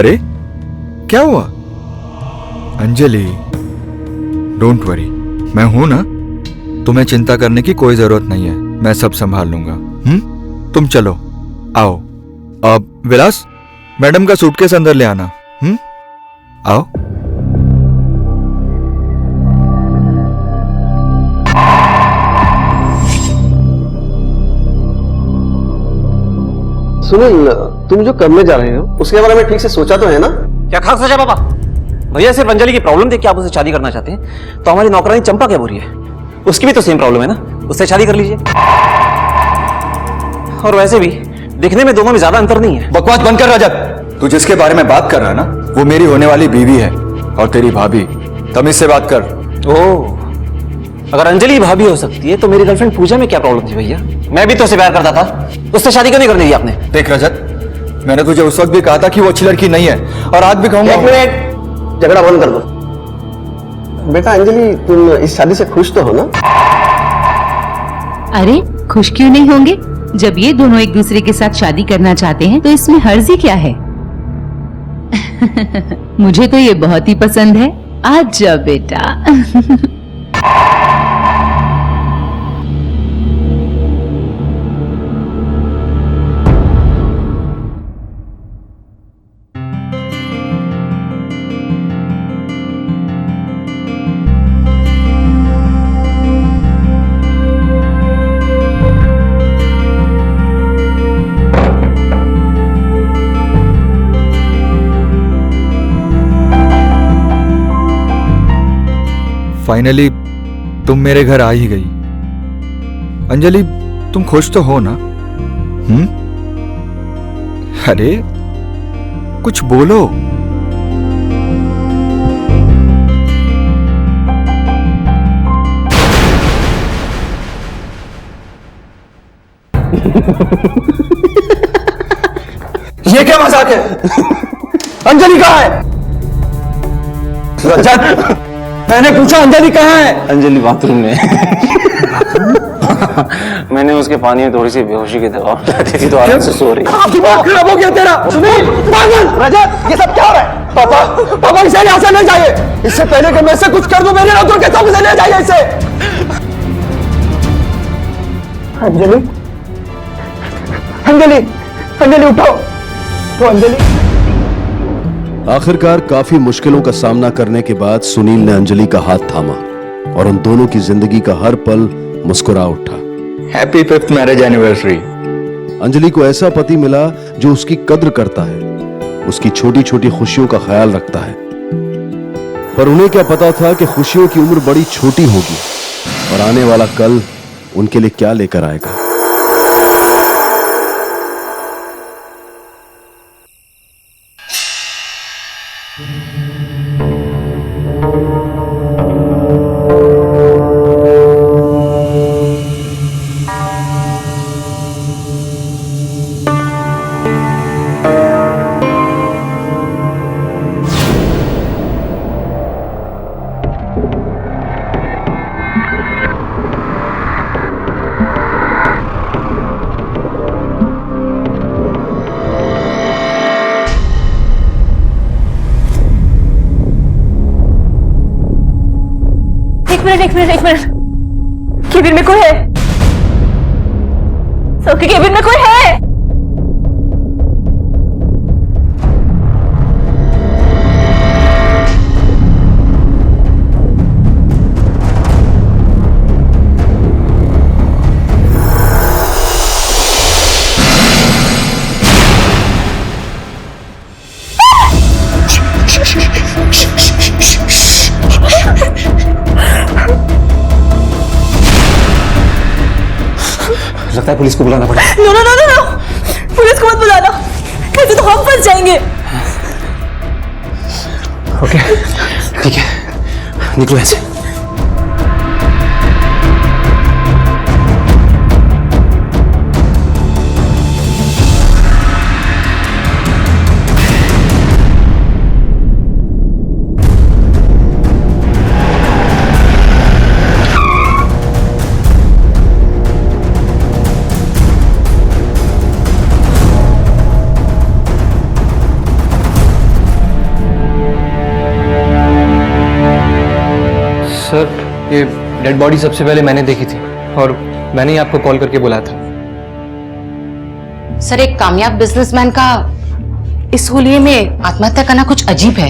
अरे क्या हुआ? अंजलि, डोंट वरी, मैं हूं ना। तुम्हें चिंता करने की कोई जरूरत नहीं है, मैं सब संभाल लूंगा। तुम चलो, आओ। अब विलास, मैडम का सूटकेस अंदर ले आना। आओ। सुनील, तुम जो करने जा रहे हो उसके बारे में ठीक से सोचा तो है ना? क्या खास सोचा पापा? भैया सिर्फ अंजलि की प्रॉब्लम देख के आप उससे शादी करना चाहते हैं, तो हमारी नौकरानी चंपा क्या बोल रही है? उसकी भी तो सेम प्रॉब्लम है ना, उससे शादी कर लीजिए। और वैसे भी दिखने में दोनों में ज्यादा अंतर नहीं है। बकवास बंद कर रजत। तू जिसके बारे में बात कर रहा है ना, वो मेरी होने वाली बीवी है और तेरी भाभी। तमीज से बात कर। ओह, अगर अंजलि भाभी हो सकती है तो मेरी गर्लफ्रेंड पूजा में क्या प्रॉब्लम थी भैया? मैं भी तो उसे प्यार करता था, उससे शादी क्यों नहीं करने दी आपने? देख रजत, मैंने तुझे उस वक्त भी कहा था कि वो अच्छी लड़की नहीं है, और आज भी कहूंगा। एक मिनट, झगड़ा बंद कर दो। बेटा अंजलि, तुम इस शादी से खुश तो हो ना? अरे खुश क्यों नहीं होंगे? जब ये दोनों एक दूसरे के साथ शादी करना चाहते हैं तो इसमें हर्जी क्या है? मुझे तो ये बहुत ही पसंद है। आज जा बेटा। फाइनली तुम मेरे घर आ ही गई। अंजलि, तुम खुश तो हो ना? अरे कुछ बोलो। ये क्या मजाक है? अंजलि कहाँ है? रजत, मैंने पूछा अंजलि कहाँ है? अंजलि बाथरूम में। मैंने उसके पानी में थोड़ी सी बेहोशी की दवा दी थी तो आराम से सो रही। दिमाग खराब हो गया तेरा? सुनील, पागल! रजत, ये सब क्या हो रहा है? पापा इसे यहाँ से ले जाइए। इससे पहले कि मैं इसे कुछ कर दूं, मेरे नौकर के सामने ले जाइए इसे। अंजलि, अंजलि, अंजलि उठो। तो अंजलि। आखिरकार काफी मुश्किलों का सामना करने के बाद सुनील ने अंजलि का हाथ थामा और उन दोनों की जिंदगी का हर पल मुस्कुरा उठा। Happy 5th marriage anniversary. Anjali को ऐसा पति मिला जो उसकी कद्र करता है, उसकी छोटी छोटी खुशियों का ख्याल रखता है। पर उन्हें क्या पता था कि खुशियों की उम्र बड़ी छोटी होगी और आने वाला कल उनके लिए क्या लेकर आएगा। एक मिनट, केबिन में कोई है? सबके केबिन में कोई है? लगता है पुलिस को बुलाना पड़ेगा। No no no no no, police को मत बुलाना, कैसे तो हम फंस जाएंगे। ओके, ठीक है, निकलो ऐसे। सर, ये डेड बॉडी सबसे पहले मैंने देखी थी और मैंने ही आपको कॉल करके बुलाया था। सर, एक कामयाब बिजनेसमैन का इस होलिये में आत्महत्या करना कुछ अजीब है।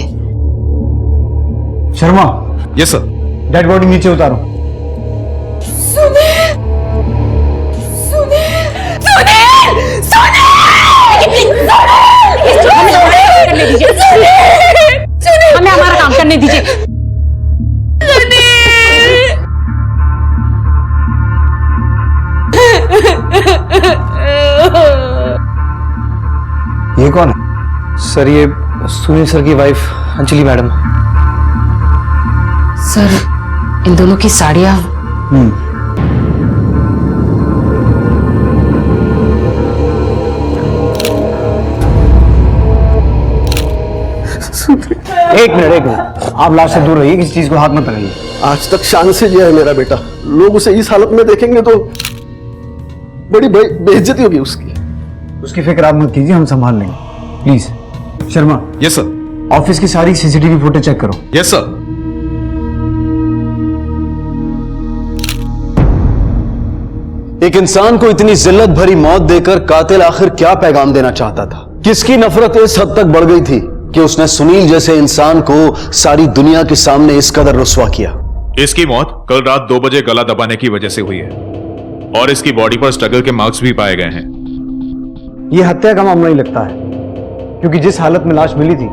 Sharma, yes sir. Dead body नीचे उतारो। हमें हमारा काम करने दीजिए। ये कौन है? सर, ये सुनील सर की वाइफ अंजलि मैडम। सर, इन दोनों की साड़ियां। एक मिनट, आप लाश से दूर रहिए, किसी चीज को हाथ मत लगाइए। आज तक शान से जिया है मेरा बेटा, लोग उसे इस हालत में देखेंगे तो बड़ी बेइज्जती होगी उसकी। उसकी फिक्र आप मत कीजिए, हम संभाल लेंगे। Please Sharma, yes sir. Office की सारी सीसीटीवी फुटेज चेक करो। Yes sir. एक इंसान को इतनी जिल्लत भरी मौत देकर कातिल आखिर क्या पैगाम देना चाहता था? किसकी नफरत इस हद तक बढ़ गई थी कि उसने सुनील जैसे इंसान को सारी दुनिया के सामने इस कदर रुस्वा किया? इसकी मौत कल रात 2 बजे गला दबाने की वजह से हुई है और इसकी बॉडी पर स्ट्रगल के मार्क्स भी पाए गए हैं। ये हत्या का मामला ही लगता है, क्योंकि जिस हालत में लाश मिली थी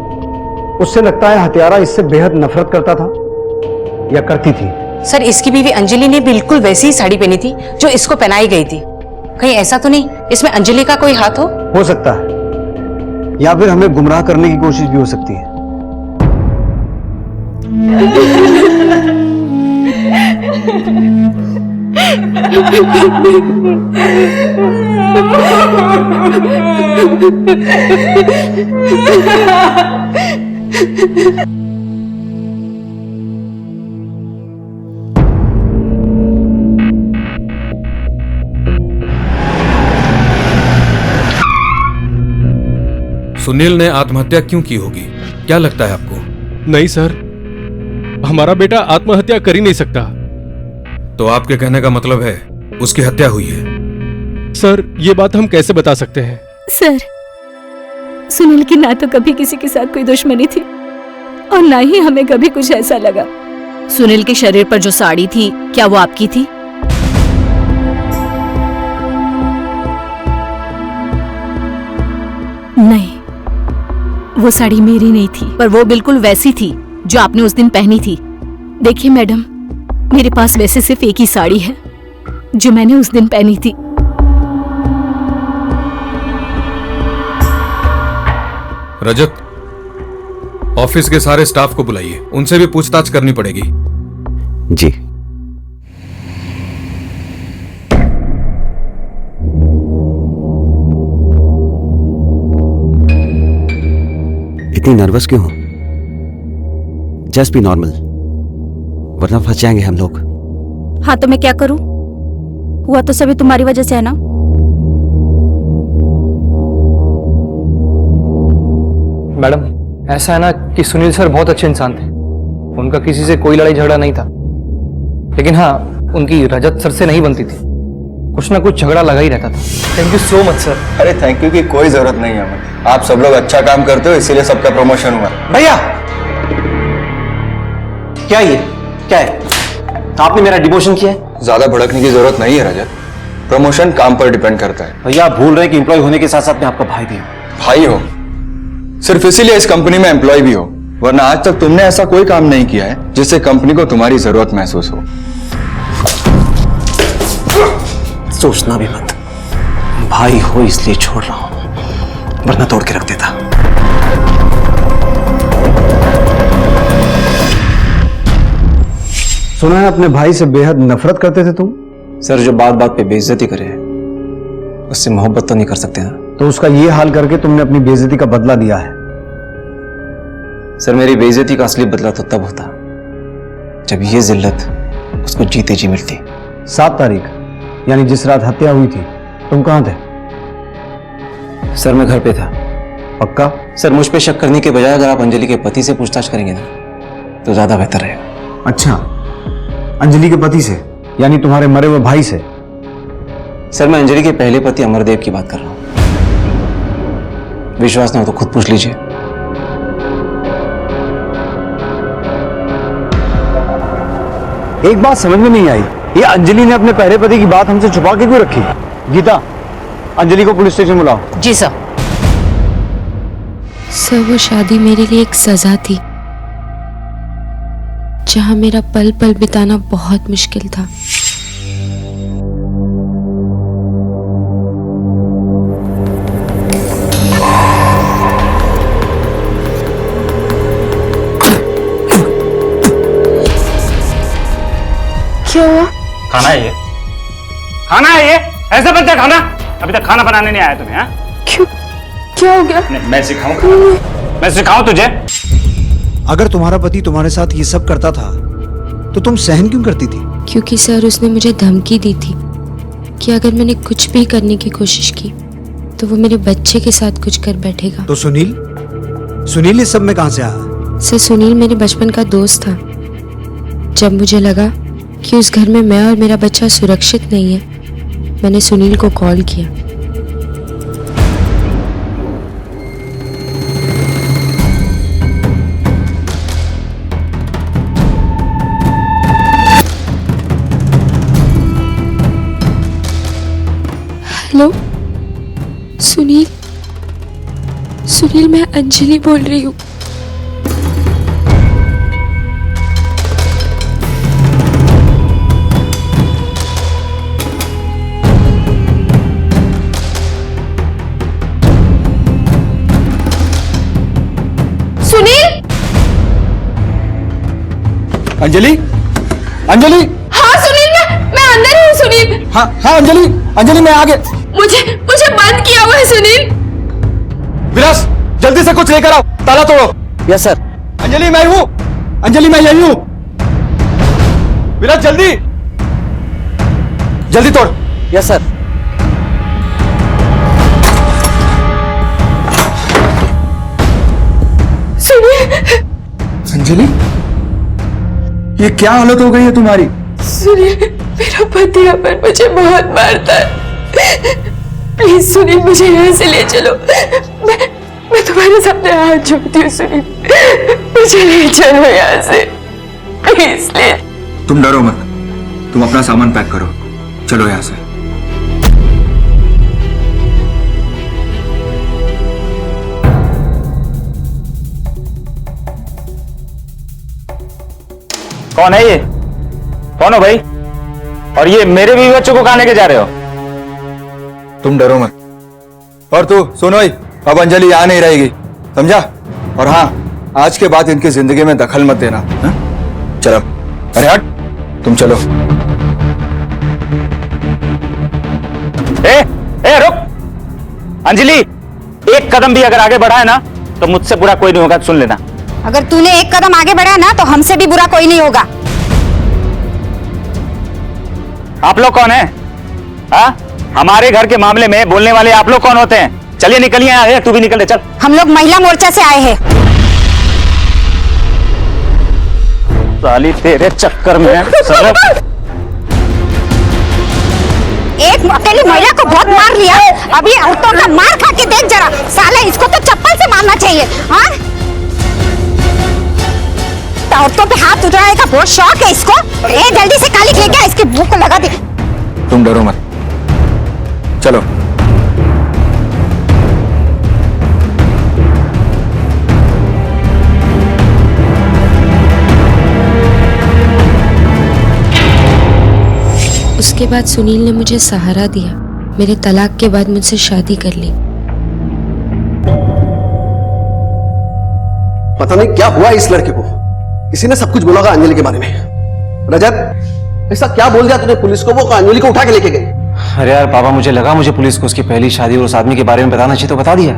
उससे लगता है हत्यारा इससे बेहद नफरत करता था या करती थी। सर, इसकी बीवी अंजलि ने बिल्कुल वैसी ही साड़ी पहनी थी जो इसको पहनाई गई थी। कहीं ऐसा तो नहीं इसमें अंजलि का कोई हाथ हो सकता है, या फिर हमें गुमराह करने की कोशिश भी हो सकती है। सुनील ने आत्महत्या क्यों की होगी, क्या लगता है आपको? नहीं सर, हमारा बेटा आत्महत्या कर ही नहीं सकता। तो आपके कहने का मतलब है उसकी हत्या हुई है? सर, ये बात हम कैसे बता सकते हैं? सर, सुनील की ना तो कभी किसी के साथ कोई दुश्मनी थी और ना ही हमें कभी कुछ ऐसा लगा। सुनील के शरीर पर जो साड़ी थी, क्या वो आपकी थी? नहीं, वो साड़ी मेरी नहीं थी। पर वो बिल्कुल वैसी थी जो आपने उस दिन पहनी थी। देखिए मैडम, मेरे पास वैसे सिर्फ एक ही साड़ी है जो मैंने उस दिन पहनी थी। रजत, ऑफिस के सारे स्टाफ को बुलाइए, उनसे भी पूछताछ करनी पड़ेगी। जी। इतनी नर्वस क्यों हो? जस्ट बी नॉर्मल, वरना फंस जाएंगे हम लोग। हाँ तो मैं क्या करूं? हुआ तो सभी तुम्हारी वजह से है ना। मैडम, ऐसा है ना कि सुनील सर बहुत अच्छे इंसान थे, उनका किसी से कोई लड़ाई झगड़ा नहीं था। लेकिन हाँ, उनकी रजत सर से नहीं बनती थी, कुछ ना कुछ झगड़ा लगा ही रहता था। Thank you so much sir. अरे थैंक यू की कोई जरूरत नहीं है हमें, आप सब लोग अच्छा काम करते हो इसीलिए सबका प्रमोशन हुआ। भैया, क्या ये क्या है? आपने मेरा डिमोशन किया है? ज्यादा भड़कने की जरूरत नहीं है रजत, प्रमोशन काम पर डिपेंड करता है। भैया, आप भूल रहे हैं कि एम्प्लॉय होने के साथ साथ मैं आपका भाई भी हूँ। भाई हो सिर्फ इसीलिए इस कंपनी में एम्प्लॉय भी हो, वरना आज तक तुमने ऐसा कोई काम नहीं किया है जिससे कंपनी को तुम्हारी जरूरत महसूस हो। सोचना भी मत, भाई हो इसलिए छोड़ रहा हूं, वरना तोड़ के रख देता। सुना है अपने भाई से बेहद नफरत करते थे तुम? सर, जो बात बात पे बेइज्जती करे उससे मोहब्बत तो नहीं कर सकते ना। तो उसका ये हाल करके तुमने अपनी बेइज्जती का बदला लिया है। सर, मेरी बेइज्जती का असली बदला तो तब होता जब ये जिल्लत उसको जीते जी मिलती। 7 तारीख यानी जिस रात हत्या हुई थी, तुम कहां थे? सर, मैं घर पे था। पक्का? सर, मुझ पे शक करने के बजाय अगर आप अंजलि के पति से पूछताछ करेंगे ना तो ज्यादा बेहतर रहेगा। अच्छा, अंजलि के पति से, यानी तुम्हारे मरे हुए भाई से? सर मैं अंजलि के पहले पति अमरदेव की बात कर रहा हूं। विश्वास नहीं हो तो खुद पूछ लीजिए। एक बात समझ में नहीं आई, ये अंजलि ने अपने पहले पति की बात हमसे छुपा के क्यों रखी? गीता, अंजलि को पुलिस स्टेशन बुलाओ। जी सर। सर वो शादी मेरे लिए एक सजा थी, जहां मेरा पल पल बिताना बहुत मुश्किल था। क्या हुआ? खाना है ये, खाना है ये, ऐसे बनता है खाना? अभी तक खाना बनाने नहीं आया तुम्हें? हाँ? क्यों? क्या हो गया? मैं सिखाऊं? मैं सिखाऊं तुझे? अगर तुम्हारा पति तुम्हारे साथ ये सब करता था तो तुम सहन क्यों करती थी? क्योंकि सर उसने मुझे धमकी दी थी कि अगर मैंने कुछ भी करने की कोशिश की तो वो मेरे बच्चे के साथ कुछ कर बैठेगा। तो सुनील इस सब में कहां से आया? सर सुनील मेरे बचपन का दोस्त था। जब मुझे लगा कि उस घर में मैं और मेरा बच्चा सुरक्षित नहीं है, मैंने सुनील को कॉल किया। हेलो सुनील, मैं अंजलि बोल रही हूँ। अंजलि, अंजलि। हाँ सुनील, मैं अंदर हूँ सुनील। हाँ हाँ अंजलि मैं आगे। मुझे बंद किया हुआ है सुनील। विराज जल्दी से कुछ लेकर आओ, ताला तोड़ो। Yes sir. अंजलि मैं हूँ, अंजलि मैं यही हूँ। विराज जल्दी तोड़। Yes sir. सुनील। अंजलि ये क्या हालत हो गई है तुम्हारी? सुनील मेरा पति अमर मुझे बहुत मारता है। प्लीज सुनील मुझे यहाँ से ले चलो। मैं तुम्हारे सामने हाथ जोड़ती हूँ सुनील, मुझे ले चलो यहाँ से प्लीज। ले तुम डरो मत, तुम अपना सामान पैक करो, चलो यहाँ से। कौन है ये? कौन हो भाई? और ये मेरे बीवी बच्चों को कहां लेके जा रहे हो? तुम डरो मत। और तू सोनोई, अब अंजलि यहाँ नहीं रहेगी, समझा? और हाँ, आज के बाद इनकी जिंदगी में दखल मत देना। हा? चलो, अरे हट, तुम चलो। ए रुक! अंजलि, एक कदम भी अगर आगे बढ़ा है ना तो मुझसे बुरा कोई नहीं होगा, सुन लेना। अगर तूने एक कदम आगे बढ़ा ना तो हमसे भी बुरा कोई नहीं होगा। आप लोग कौन हैं? हाँ? हमारे घर के मामले में बोलने वाले आप लोग कौन होते हैं? चलिए निकलिए यहाँ से, तू भी निकल दे, चल। हम लोग महिला मोर्चा से आए हैं। साली तेरे चक्कर में एक अकेली महिला को बहुत मार लिया, अभी औरतों का मार खा के देख जरा। साला इसको तो चप्पल से मारना चाहिए। हाँ? औरतों पे हाथ उठाने का बहुत शौक है इसको। जल्दी से काली लेके आ, इसकी भूख को लगा दे। तुम डरो मत, चलो। उसके बाद सुनील ने मुझे सहारा दिया। मेरे तलाक के बाद मुझसे शादी कर ली। पता नहीं क्या हुआ इस लड़के को, किसी ने सब कुछ बोला होगा अंजलि के बारे में। रजत, ऐसा क्या बोल दिया तूने पुलिस को? वो अंजलि को उठा के लेके गई। अरे यार पापा, मुझे लगा मुझे पुलिस को उसकी पहली शादी और उस आदमी के बारे में बताना चाहिए तो बता दिया।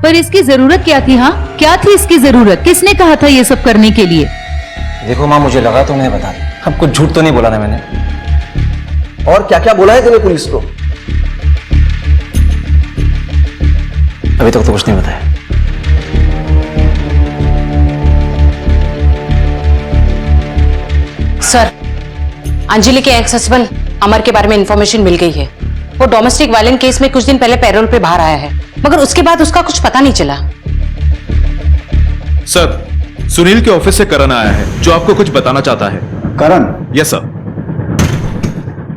पर इसकी जरूरत क्या थी? हाँ, क्या थी इसकी जरूरत? किसने कहा था ये सब करने के लिए? देखो माँ, मुझे लगा तो मैंने बता दिया। अब कुछ झूठ तो नहीं बोला ना मैंने। और क्या क्या बोला है तूने पुलिस को? अभी तक तो कुछ नहीं बताया। सर, अंजलि के एक्स हस्बैंड अमर के बारे में इंफॉर्मेशन मिल गई है। वो डोमेस्टिक वायलेंस केस में कुछ दिन पहले पैरोल पे बाहर आया है, मगर उसके बाद उसका कुछ पता नहीं चला। सर, सुनील के ऑफिस से करण आया है जो आपको कुछ बताना चाहता है। करण? Yes sir.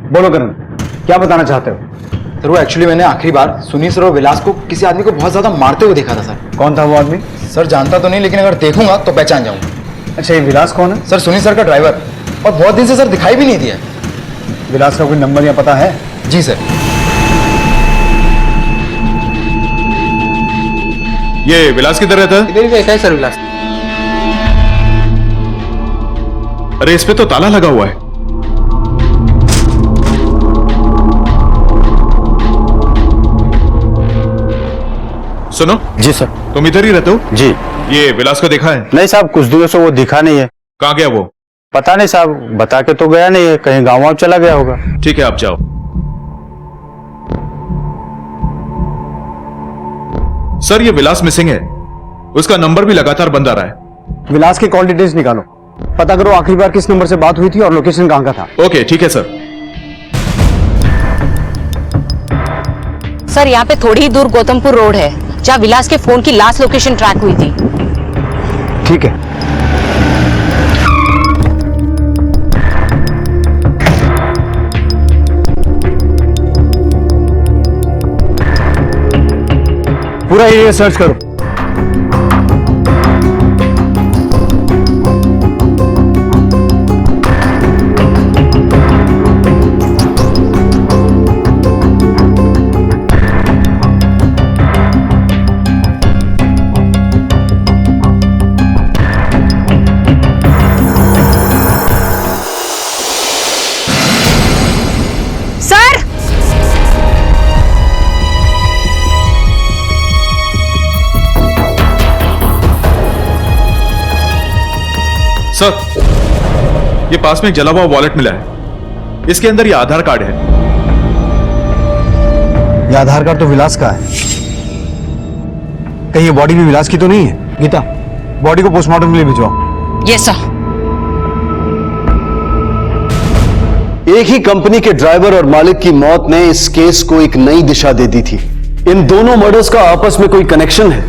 बोलो करण, क्या बताना चाहते हो? सर वो एक्चुअली मैंने आखिरी बार सुनील सर और विलास को किसी आदमी को बहुत ज्यादा मारते हुए देखा था सर। कौन था वो आदमी? सर जानता तो नहीं, लेकिन अगर देखूंगा तो पहचान जाऊंगा। अच्छा, ये विलास कौन है? सर सुनील सर का ड्राइवर, और बहुत दिन से सर दिखाई भी नहीं दिया। विलास का कोई नंबर या पता है? जी सर। ये विलास किधर रहता है? इधर ही रहता है सर विलास। अरे इस पे तो ताला लगा हुआ है। सुनो। जी सर। तुम इधर ही रहते हो? जी। ये विलास को देखा है? नहीं साहब, कुछ दिनों से वो दिखा नहीं है। कहाँ गया वो? पता नहीं साहब, बता के तो गया नहीं है, कहीं गाँव चला गया होगा। ठीक है, आप जाओ। सर, ये विलास मिसिंग है। उसका नंबर भी लगातार बंद आ रहा है। विलास के कॉल डिटेल्स निकालो, पता करो आखिरी बार किस नंबर से बात हुई थी और लोकेशन कहाँ का था। ओके, ठीक है सर। सर यहाँ पे थोड़ी ही दूर गौतमपुर रोड है जहाँ विलास के फोन की लास्ट लोकेशन ट्रैक हुई थी। ठीक है। पूरा एरिया सर्च करो। सर, ये पास में एक जला हुआ वॉलेट मिला है। इसके अंदर ये आधार कार्ड है। ये आधार कार्ड तो विलास का है। कहीं ये बॉडी भी विलास की तो नहीं है? गीता, बॉडी को पोस्टमार्टम के लिए भिजवाओ। Yes sir. एक ही कंपनी के ड्राइवर और मालिक की मौत ने इस केस को एक नई दिशा दे दी थी। इन दोनों मर्डर्स का आपस में कोई कनेक्शन है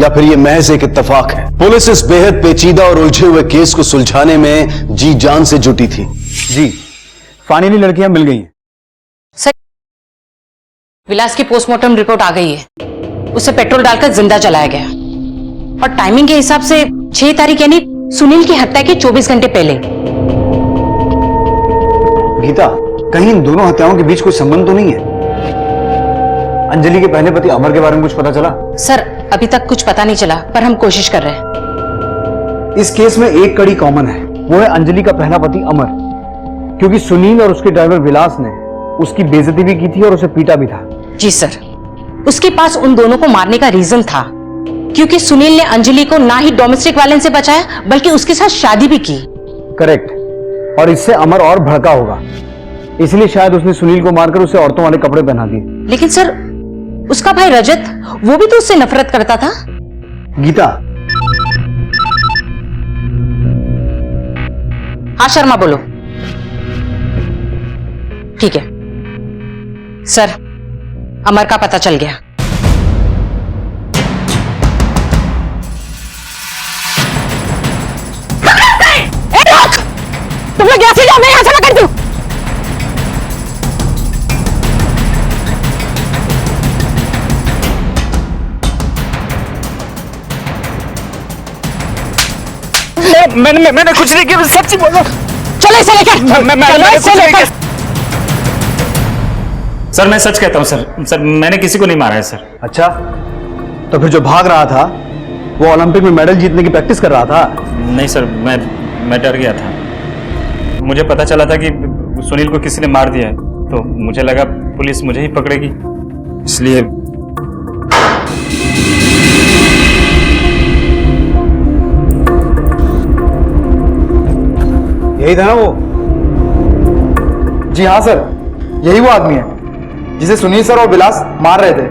या फिर ये महज एक इत्तेफाक है? पुलिस इस बेहद पेचीदा और उलझे हुए केस को सुलझाने में जी जान से जुटी थी। जी, फाइनली लड़कियां मिल गई हैं। सर, विलास की पोस्टमार्टम रिपोर्ट आ गई है। उसे पेट्रोल डालकर जिंदा जलाया गया और टाइमिंग के हिसाब से 6 तारीख यानी सुनील की हत्या के 24 घंटे पहले। गीता, कहीं इन दोनों हत्याओं के बीच कोई संबंध तो नहीं है? अंजलि के पहले पति अमर के बारे में कुछ पता चला? सर, अभी तक कुछ पता नहीं चला, पर हम कोशिश कर रहे हैं। इस केस में एक कड़ी कॉमन है, वो है अंजलि का पहला पति अमर, क्योंकि सुनील और उसके ड्राइवर विलास ने उसकी बेइज्जती भी की थी और उसे पीटा भी था। जी सर, उसके पास उन दोनों को मारने का रीजन था, क्योंकि सुनील ने अंजलि को ना ही डोमेस्टिक वायलेंस से बचाया बल्कि उसके साथ शादी भी की। करेक्ट, और इससे अमर और भड़का होगा, इसलिए शायद उसने सुनील को मारकर उसे औरतों वाले कपड़े पहना दिए। लेकिन सर, उसका भाई रजत, वो भी तो उससे नफरत करता था। गीता। हाँ शर्मा, बोलो। ठीक है सर, अमर का पता चल गया। तुम लोग यहाँ से जाओ, मैं यहाँ से कर दूं। मैंने कुछ नहीं किया, सच्ची बोल रहा हूं। चलो इसे लेकर। मैंने कुछ नहीं किया। सर, मैं सच कहता हूं सर, मैंने किसी को नहीं मारा है सर। अच्छा, तो फिर जो भाग रहा था वो ओलंपिक में मेडल जीतने की प्रैक्टिस कर रहा था? नहीं सर, मैं डर गया था। मुझे पता चला था कि सुनील को किसी ने मार दिया है, तो मुझे लगा पुलिस मुझे ही पकड़ेगी, इसलिए। यही था ना वो? जी हाँ सर, यही वो आदमी है जिसे सुनील सर और विलास मार रहे थे।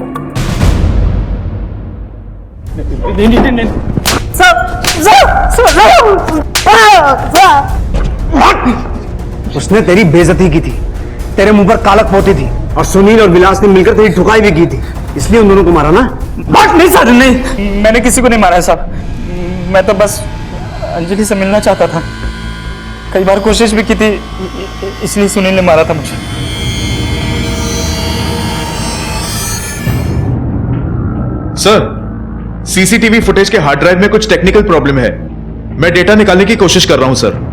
नहीं। उसने तेरी बेइज्जती की थी, तेरे मुंह पर कालक पोती थी, और सुनील और विलास ने मिलकर तेरी ठुकाई भी की थी, इसलिए उन दोनों को मारा ना? बात नहीं सर, नहीं, मैंने किसी को नहीं मारा है साहब। मैं तो बस अंजलि से मिलना चाहता था। कई बार कोशिश भी की थी, इसलिए सुनील ने मारा था मुझे। सर, सीसीटीवी फुटेज के हार्ड ड्राइव में कुछ टेक्निकल प्रॉब्लम है। मैं डेटा निकालने की कोशिश कर रहा हूं सर।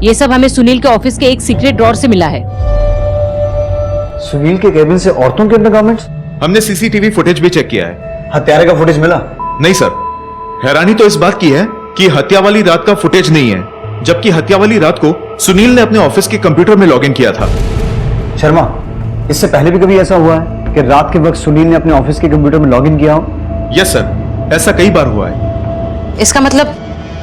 ये सब हमें सुनील के ऑफिस के एक सीक्रेट ड्रॉर से मिला है। सुनील के केबिन से औरतों के अंडरगारमेंट्स? हमने सीसीटीवी फुटेज भी चेक किया है। हत्यारे का फुटेज मिला? नहीं सर, हैरानी तो इस बात की है कि हत्या वाली रात का फुटेज नहीं है, जबकि हत्या वाली रात को सुनील ने अपने ऑफिस के कंप्यूटर में लॉगिन किया था। शर्मा, इससे पहले भी कभी ऐसा हुआ है कि रात के वक्त सुनील ने अपने ऑफिस के कंप्यूटर में लॉगिन किया हो? यस सर, ऐसा कई बार हुआ है। इसका मतलब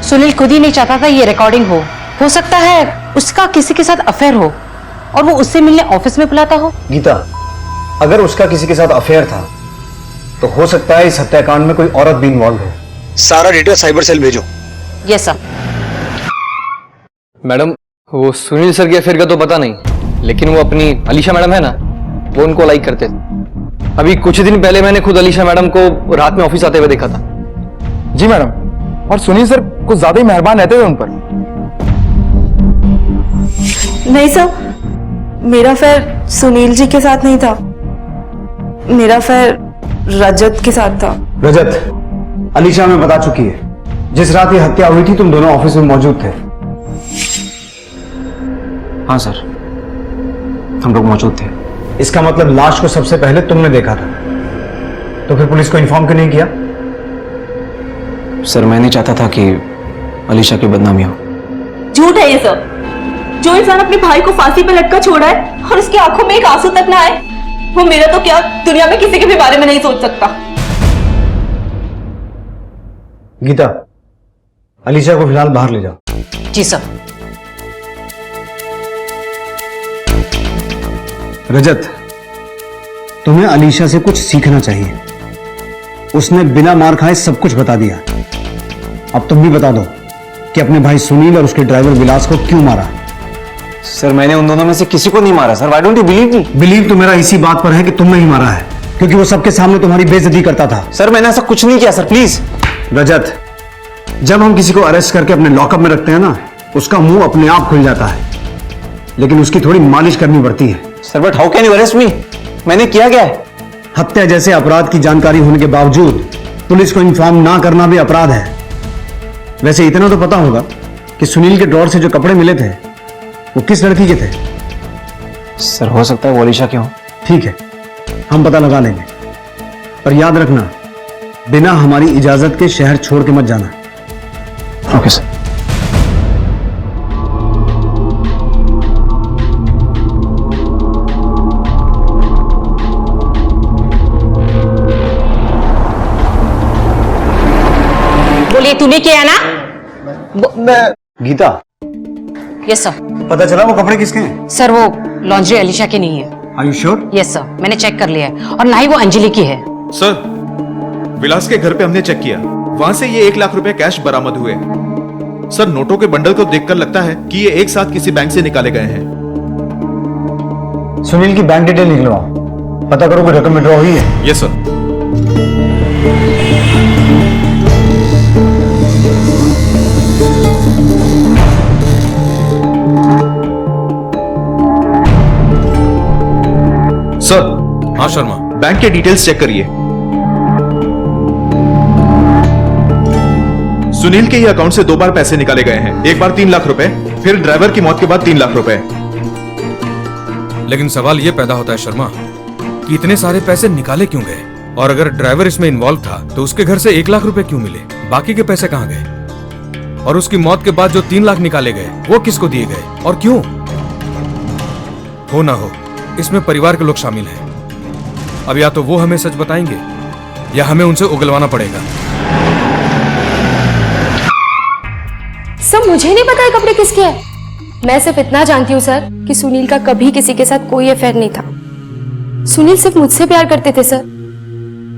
सुनील खुद ही नहीं चाहता था ये रिकॉर्डिंग हो सकता है उसका किसी के साथ अफेयर हो और वो उससे मिलने ऑफिस में बुलाता हो। गीता, अगर उसका किसी के साथ अफेयर था तो हो सकता है इस हत्याकांड में कोई औरत भी इन्वॉल्व हो। सारा डिटेल साइबर सेल भेजो। Yes sir. मैडम, वो सुनील सर के अफेयर का तो पता नहीं, लेकिन वो अपनी अलीशा मैडम है ना, वो उनको लाइक करते थे। अभी कुछ दिन पहले मैंने खुद अलीशा मैडम को रात में ऑफिस आते हुए देखा था। जी मैडम, और सुनील सर कुछ ज्यादा ही मेहरबान रहते थे उन पर। नहीं सर, मेरा अफेयर सुनील जी के साथ नहीं था, मेरा अफेयर रजत के साथ था। रजत, अलीशा हमें बता चुकी है, जिस रात ये हत्या हुई थी तुम दोनों ऑफिस में मौजूद थे। हाँ सर, हम लोग मौजूद थे। इसका मतलब लाश को सबसे पहले तुमने देखा था, तो फिर पुलिस को इन्फॉर्म क्यों नहीं किया? सर, मैं नहीं चाहता था कि अलीशा की बदनामी हो। झूठ है ये सब। जो इंसान अपने भाई को फांसी पर लटका छोड़ा है और उसकी आंखों में एक आंसू तक ना आए, वो मेरा तो क्या दुनिया में किसी के भी बारे में नहीं सोच सकता। गीता, अलीशा को फिलहाल बाहर ले जाओ। जी सर। रजत, तुम्हें अलीशा से कुछ सीखना चाहिए। उसने बिना मार खाए सब कुछ बता दिया। अब तुम भी बता दो कि अपने भाई सुनील और उसके ड्राइवर विलास को क्यों मारा। सर, मैंने उन दोनों में से किसी को नहीं मारा sir. Why don't you believe me? Believe तो मेरा इसी बात पर है कि तुमने ही मारा है, क्योंकि वो सबके सामने तुम्हारी बेइज्जती करता था। सर, मैंने ऐसा कुछ नहीं किया सर, प्लीज। रजत, जब हम किसी को अरेस्ट करके अपने लॉकअप में रखते हैं ना, उसका मुंह अपने आप खुल जाता है, लेकिन उसकी थोड़ी मालिश करनी पड़ती है। Sir, but how can you arrest me? मैंने किया क्या है? हत्या जैसे अपराध की जानकारी होने के बावजूद पुलिस को इन्फॉर्म ना करना भी अपराध है। वैसे इतना तो पता होगा कि सुनील के ड्रॉर से जो कपड़े मिले थे वो किस लड़की के थे? सर, हो सकता है वो अलीशा के हो। ठीक है, हम पता लगा लेंगे, पर याद रखना, बिना हमारी इजाजत के शहर छोड़ के मत जाना। Okay sir. बोलिए, तूने किया ना? Geeta, yes sir. पता चला वो कपड़े किसके हैं? सर, वो लॉन्ड्री अलीशा की नहीं है। Are you sure? Yes sir, मैंने चेक कर लिया है, और ना ही वो अंजलि की है। सर, विलास के घर पे हमने चेक किया, वहां से ये 1 लाख रुपए कैश बरामद हुए। सर, नोटों के बंडल को देखकर लगता है कि ये एक साथ किसी बैंक से निकाले गए हैं। सुनील की बैंक डिटेल निकलवाओ, पता करो कोई रकम विड्रॉ हुई है। Yes sir. सर। हाँ शर्मा, बैंक के डिटेल्स चेक करिए। सुनील के ही अकाउंट से 2 बार पैसे निकाले गए हैं। एक बार 3 लाख रुपए, फिर ड्राइवर की मौत के बाद 3 लाख रुपए। लेकिन सवाल यह पैदा होता है शर्मा कि इतने सारे पैसे निकाले क्यों गए, और अगर ड्राइवर इसमें इन्वॉल्व था तो उसके घर से 1 लाख रुपए क्यों मिले? बाकी के पैसे कहाँ गए? और उसकी मौत के बाद जो 3 लाख निकाले गए वो किसको दिए गए और क्यों? हो ना हो, इसमें परिवार के लोग शामिल हैं। अब या तो वो हमें सच बताएंगे या हमें उनसे उगलवाना पड़ेगा। सर, मुझे नहीं पता है कपड़े किसके हैं। मैं सिर्फ इतना जानती हूँ सर कि सुनील का कभी किसी के साथ कोई अफेयर नहीं था। सुनील सिर्फ मुझसे प्यार करते थे सर।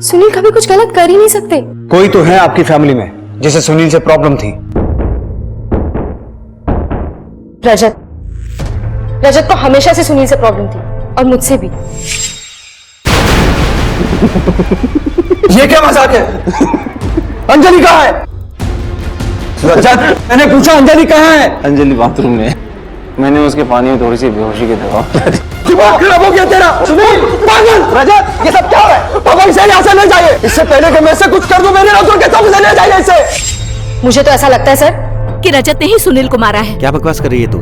सुनील कभी कुछ गलत कर ही नहीं सकते। कोई तो है आपकी फैमिली में जिसे सुनील से प्रॉब्लम थी, रजत को हमेशा से सुनील से प्रॉब्लम थी और मुझसे भी। ये क्या मजाक है? अंजलि कहाँ है? रजत, मैंने पूछा अंजलि कहाँ है? अंजलि बाथरूम में। मैंने उसके पानी में थोड़ी सी बेहोशी की दवा दिमाग खराब हो गया तेरा। सुनील, पागल! रजत, ये सब क्या है? पापा इसे यहाँ से ले जाइए। इससे पहले कि मैं इसे कुछ कर दूं, मेरे नौकर के सामने ले जाइए इसे। मुझे तो ऐसा लगता है सर कि रजत ने ही सुनील को मारा है। क्या बकवास कर रही है तू?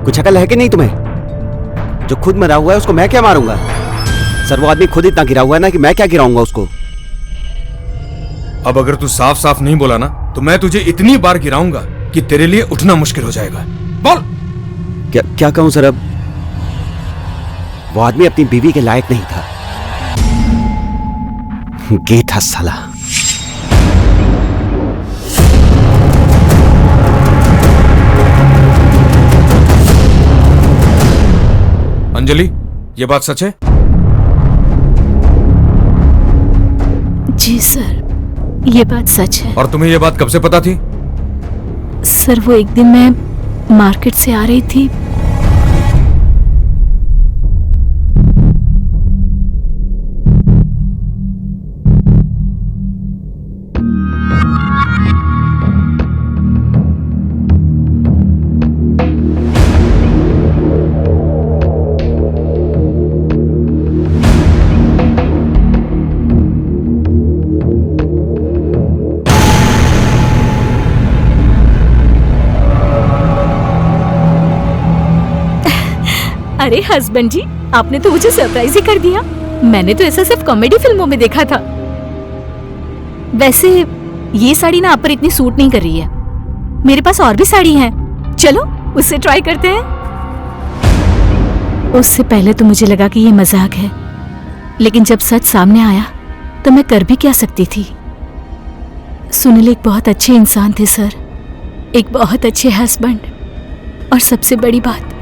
कुछ अकल है कि नहीं तुम्हें? जो खुद मरा हुआ है उसको मैं क्या मारूंगा? सर वो आदमी खुद इतना गिरा हुआ है ना कि मैं क्या गिराऊंगा उसको। अब अगर तू साफ साफ नहीं बोला ना तो मैं तुझे इतनी बार गिराऊंगा कि तेरे लिए उठना मुश्किल हो जाएगा। बोल। क्या कहूं सर? अब वो आदमी अपनी बीवी के लायक नहीं था। गे था साला। अंजलि, ये बात सच है? जी सर, ये बात सच है। और तुम्हें ये बात कब से पता थी? सर वो एक दिन मैं मार्केट से आ रही थी। अरे हस्बैंड जी, आपने तो मुझे सरप्राइज ही कर दिया। मैंने तो ऐसा सिर्फ कॉमेडी फिल्मों में देखा था। वैसे ये साड़ी ना आप पर इतनी सूट नहीं कर रही है। मेरे पास और भी साड़ी है, चलो उससे ट्राई करते हैं। उससे पहले तो मुझे लगा कि ये मजाक है, लेकिन जब सच सामने आया तो मैं कर भी क्या सकती थी। सुनील एक बहुत अच्छे इंसान थे सर, एक बहुत अच्छे हस्बैंड, और सबसे बड़ी बात,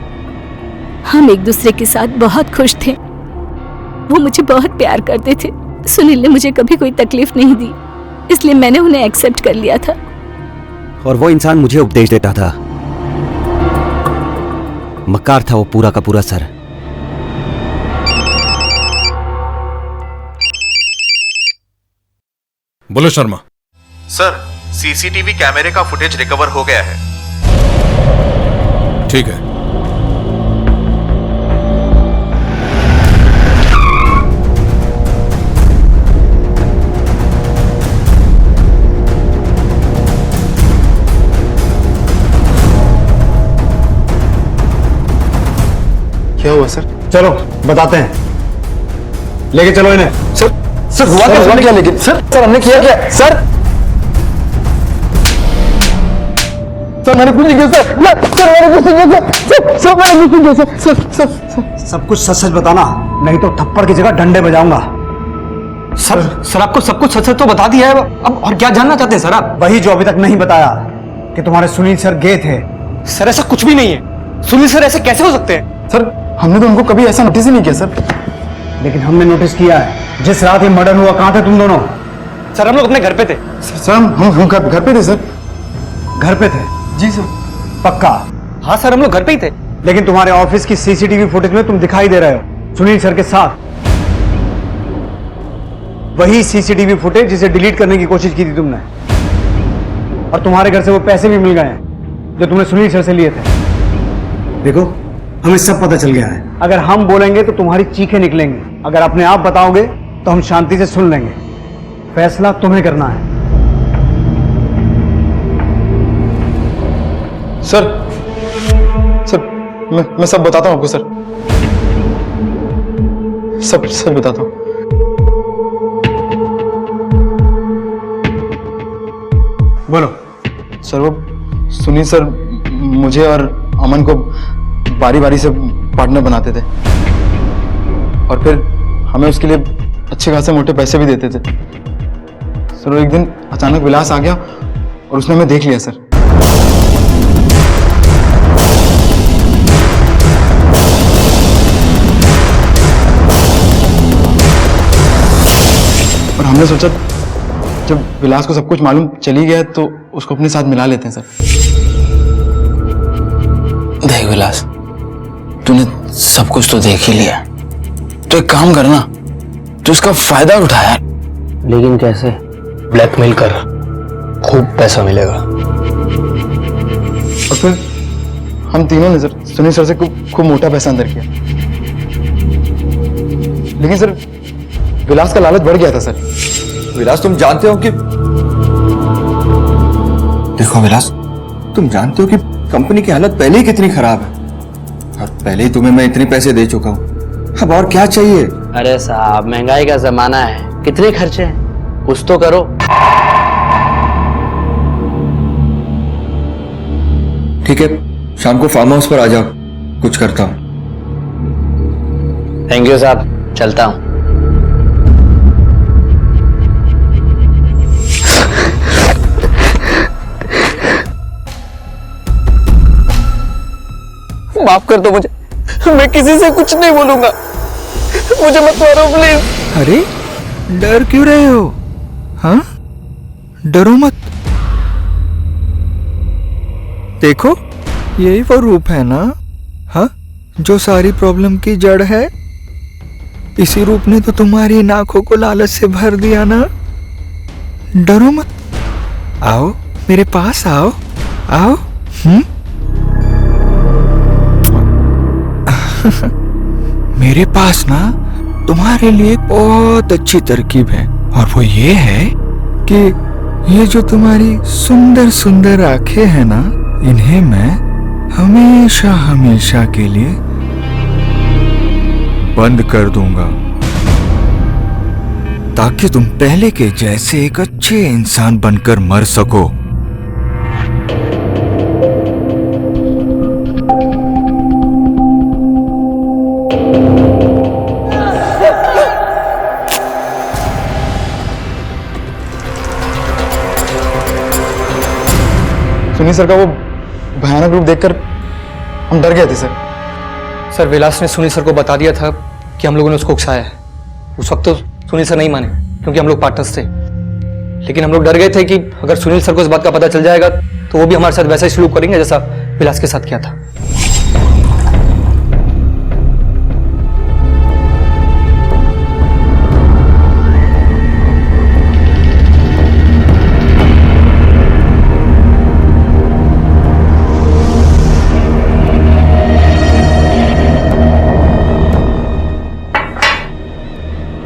हम एक दूसरे के साथ बहुत खुश थे। वो मुझे बहुत प्यार करते थे। सुनील ने मुझे कभी कोई तकलीफ नहीं दी, इसलिए मैंने उन्हें एक्सेप्ट कर लिया था। और वो इंसान मुझे उपदेश देता था। मक्कार था वो पूरा का पूरा सर। बोलो शर्मा। सर, सीसीटीवी कैमरे का फुटेज रिकवर हो गया है। ठीक है। क्या हुआ सर? चलो बताते हैं, लेके चलो इन्हें। सर हुआ क्या? लेकिन सर हमने किया क्या? सर मैंने कुछ नहीं किया सर। मैंने कुछ नहीं किया सर। मैंने कुछ नहीं किया सर। सब कुछ सच सच बताना, नहीं तो थप्पड़ की जगह डंडे बजाऊंगा। सर आपको सब कुछ सच सच तो बता दिया है, अब और क्या जानना चाहते हैं सर आप? वही जो अभी तक नहीं बताया कि तुम्हारे सुनील सर गए थे। सर ऐसा कुछ भी नहीं है। सुनील सर ऐसे कैसे हो सकते हैं? सर हमने तो उनको कभी ऐसा नोटिस ही नहीं किया सर। लेकिन हमने नोटिस किया है, जिस रात ये मर्डर हुआ कहां थे तुम दोनों? सर हम लोग अपने घर पे थे। सर हम घर पे थे सर। घर पे थे? जी सर। पक्का? हाँ सर हम लोग घर पे ही थे। लेकिन तुम्हारे ऑफिस की सीसीटीवी फुटेज में तुम दिखाई दे रहे हो सुनील सर के साथ। वही सीसीटीवी फुटेज जिसे डिलीट करने की कोशिश की थी तुमने, और तुम्हारे घर से वो पैसे भी मिल गए हैं जो तुमने सुनील सर से लिए थे। देखो हमें सब पता चल गया है। अगर हम बोलेंगे तो तुम्हारी चीखें निकलेंगी, अगर अपने आप बताओगे तो हम शांति से सुन लेंगे। फैसला तुम्हें करना है। सर मैं सब बताता हूँ आपको सर। सब बताता हूँ। बोलो। सर वो सुनील सर मुझे और अमन को बारी बारी से पार्टनर बनाते थे, और फिर हमें उसके लिए अच्छे खासे मोटे पैसे भी देते थे। सर वो एक दिन अचानक विलास आ गया और उसने हमें देख लिया सर। और हमने सोचा जब विलास को सब कुछ मालूम चली गया तो उसको अपने साथ मिला लेते हैं सर। देख विलास, तूने सब कुछ तो देख ही लिया, तो एक काम करना, तो इसका फायदा उठाया। लेकिन कैसे? ब्लैकमेल कर, खूब पैसा मिलेगा। और फिर हम तीनों ने सर सुनील सर से खूब मोटा पैसा अंदर किया, लेकिन सर विलास का लालच बढ़ गया था सर। विलास, तुम जानते हो कि देखो विलास, तुम जानते हो कि कंपनी की हालत पहले ही कितनी खराब है, और पहले ही तुम्हें मैं इतने पैसे दे चुका हूं। अब और क्या चाहिए? अरे साहब, महंगाई का जमाना है, कितने खर्चे हैं, कुछ तो करो। ठीक है, शाम को फार्म हाउस पर आ जाओ, कुछ करता हूं। थैंक यू साहब, चलता हूं। माफ कर दो मुझे, मैं किसी से कुछ नहीं बोलूंगा, मुझे मत मारो प्लीज। अरे डर क्यों रहे हो? हाँ, डरो मत। देखो, यही वो रूप है ना, हाँ, जो सारी प्रॉब्लम की जड़ है। इसी रूप ने तो तुम्हारी इन आंखों को लालच से भर दिया ना। डरो मत, आओ मेरे पास, आओ आओ। मेरे पास ना तुम्हारे लिए एक बहुत अच्छी तरकीब है, और वो ये है कि ये जो तुम्हारी सुंदर सुंदर आंखें हैं ना, इन्हें मैं हमेशा हमेशा के लिए बंद कर दूंगा, ताकि तुम पहले के जैसे एक अच्छे इंसान बनकर मर सको। सुनील सर का वो भयानक रूप देखकर हम डर गए थे सर। सर, विलास ने सुनील सर को बता दिया था कि हम लोगों ने उसको उकसाया है। उस वक्त तो सुनील सर नहीं माने, क्योंकि हम लोग पार्टनर्स थे। लेकिन हम लोग डर गए थे कि अगर सुनील सर को इस बात का पता चल जाएगा तो वो भी हमारे साथ वैसा ही सलूक करेंगे जैसा विलास के साथ किया था।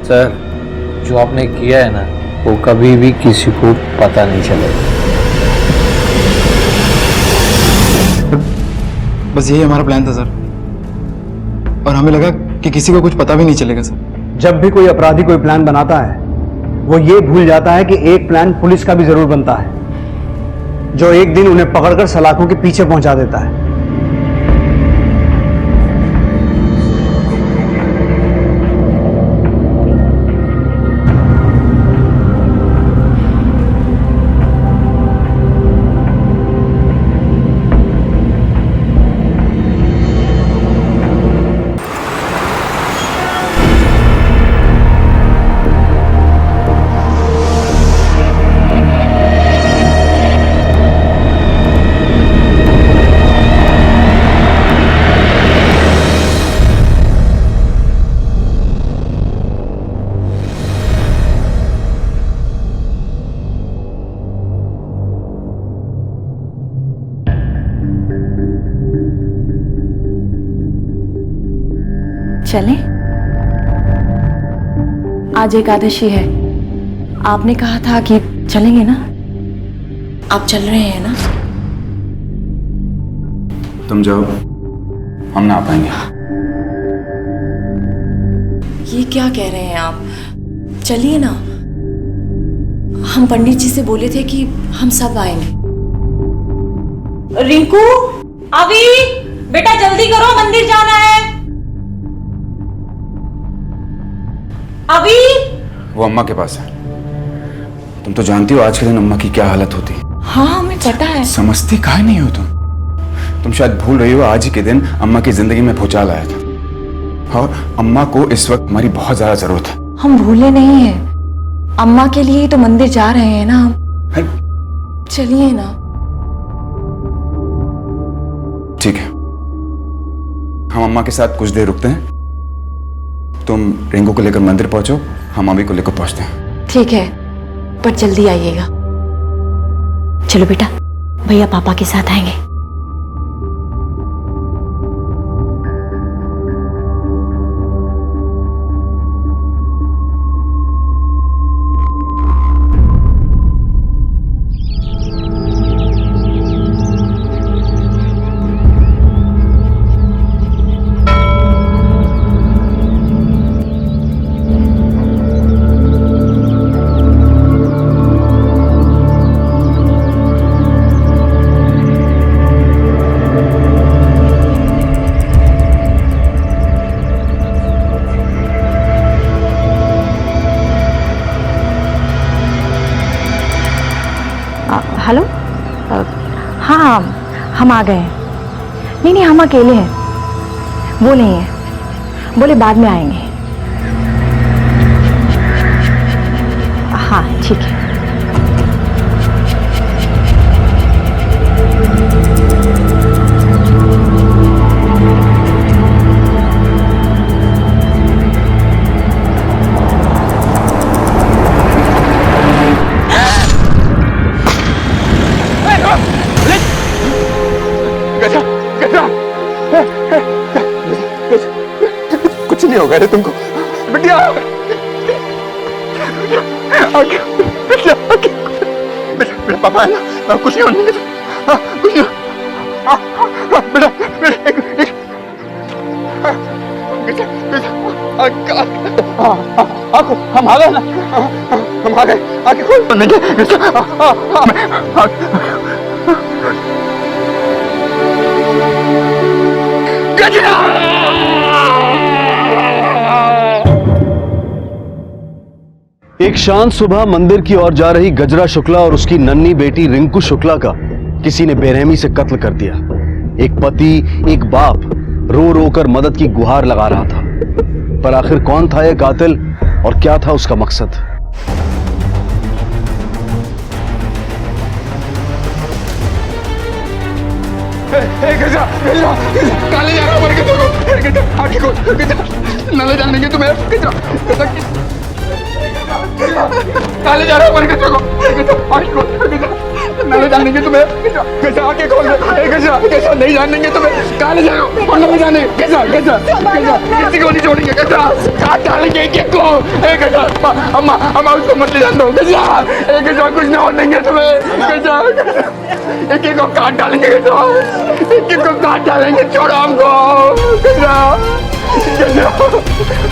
सर, जो आपने किया है ना, वो कभी भी किसी को पता नहीं चलेगा। बस यही हमारा प्लान था सर, और हमें लगा कि किसी को कुछ पता भी नहीं चलेगा सर। जब भी कोई अपराधी कोई प्लान बनाता है, वो ये भूल जाता है कि एक प्लान पुलिस का भी जरूर बनता है, जो एक दिन उन्हें पकड़कर सलाखों के पीछे पहुंचा देता है। चलें? आज एकादशी है, आपने कहा था कि चलेंगे ना? आप चल रहे हैं ना? तुम जाओ, हम ना आ पाएंगे। ये क्या कह रहे हैं आप? चलिए ना, हम पंडित जी से बोले थे कि हम सब आएंगे। रिंकू, अभी बेटा जल्दी करो, मंदिर जाना है। अभी वो अम्मा के पास है। तुम तो जानती हो आज के दिन अम्मा की क्या हालत होती है। हाँ, हमें पता है। समझती काहे नहीं हो तुम शायद भूल रही हो, आज ही के दिन अम्मा की जिंदगी में भूचाल आया था, और अम्मा को इस वक्त हमारी बहुत ज्यादा जरूरत है। हम भूले नहीं हैं, अम्मा के लिए ही तो मंदिर जा रहे हैं ना हम। चलिए ना। ठीक है, हम अम्मा के साथ कुछ देर रुकते हैं। तुम रिंकू को लेकर मंदिर पहुंचो, हम मम्मी को लेकर पहुंचते हैं। ठीक है, पर जल्दी आइएगा। चलो बेटा, भैया पापा के साथ आएंगे। हेलो, हाँ हम आ गए हैं। नहीं हम अकेले हैं, वो नहीं है, बोले बाद में आएंगे। हाँ ठीक है। कुछ नहीं होगा रे तुमको, बिटिया। मेरा पापा है ना, कुछ नहीं होने देगा, कुछ नहीं। हम आ गए ना, हम आ गए, आके खोल। एक शांत सुबह मंदिर की ओर जा रही गजरा शुक्ला और उसकी नन्ही बेटी रिंकू शुक्ला का किसी ने बेरहमी से कत्ल कर दिया। एक पति, एक बाप रो रो कर मदद की गुहार लगा रहा था, पर आखिर कौन था यह कातिल और क्या था उसका मकसद? काले जा रहा हूं, आगे को नाले जाने के तुम्हें काले जा रहा हूं, नाले जाने के तुम्हें आगे खोल, कैसा नहीं जानेंगे तुम्हें, काले जा रहा हूं, नहीं जाने, कैसा किसी को नहीं छोड़ेंगे, कैसा काट डालेंगे एक को, अम्मा उसको मत ले जाने दो, कैसा कुछ ना होने देंगे तुम्हें, कैसा एक को काट डालेंगे, एक को काट डालेंगे, छोड़ो हमको, कैसा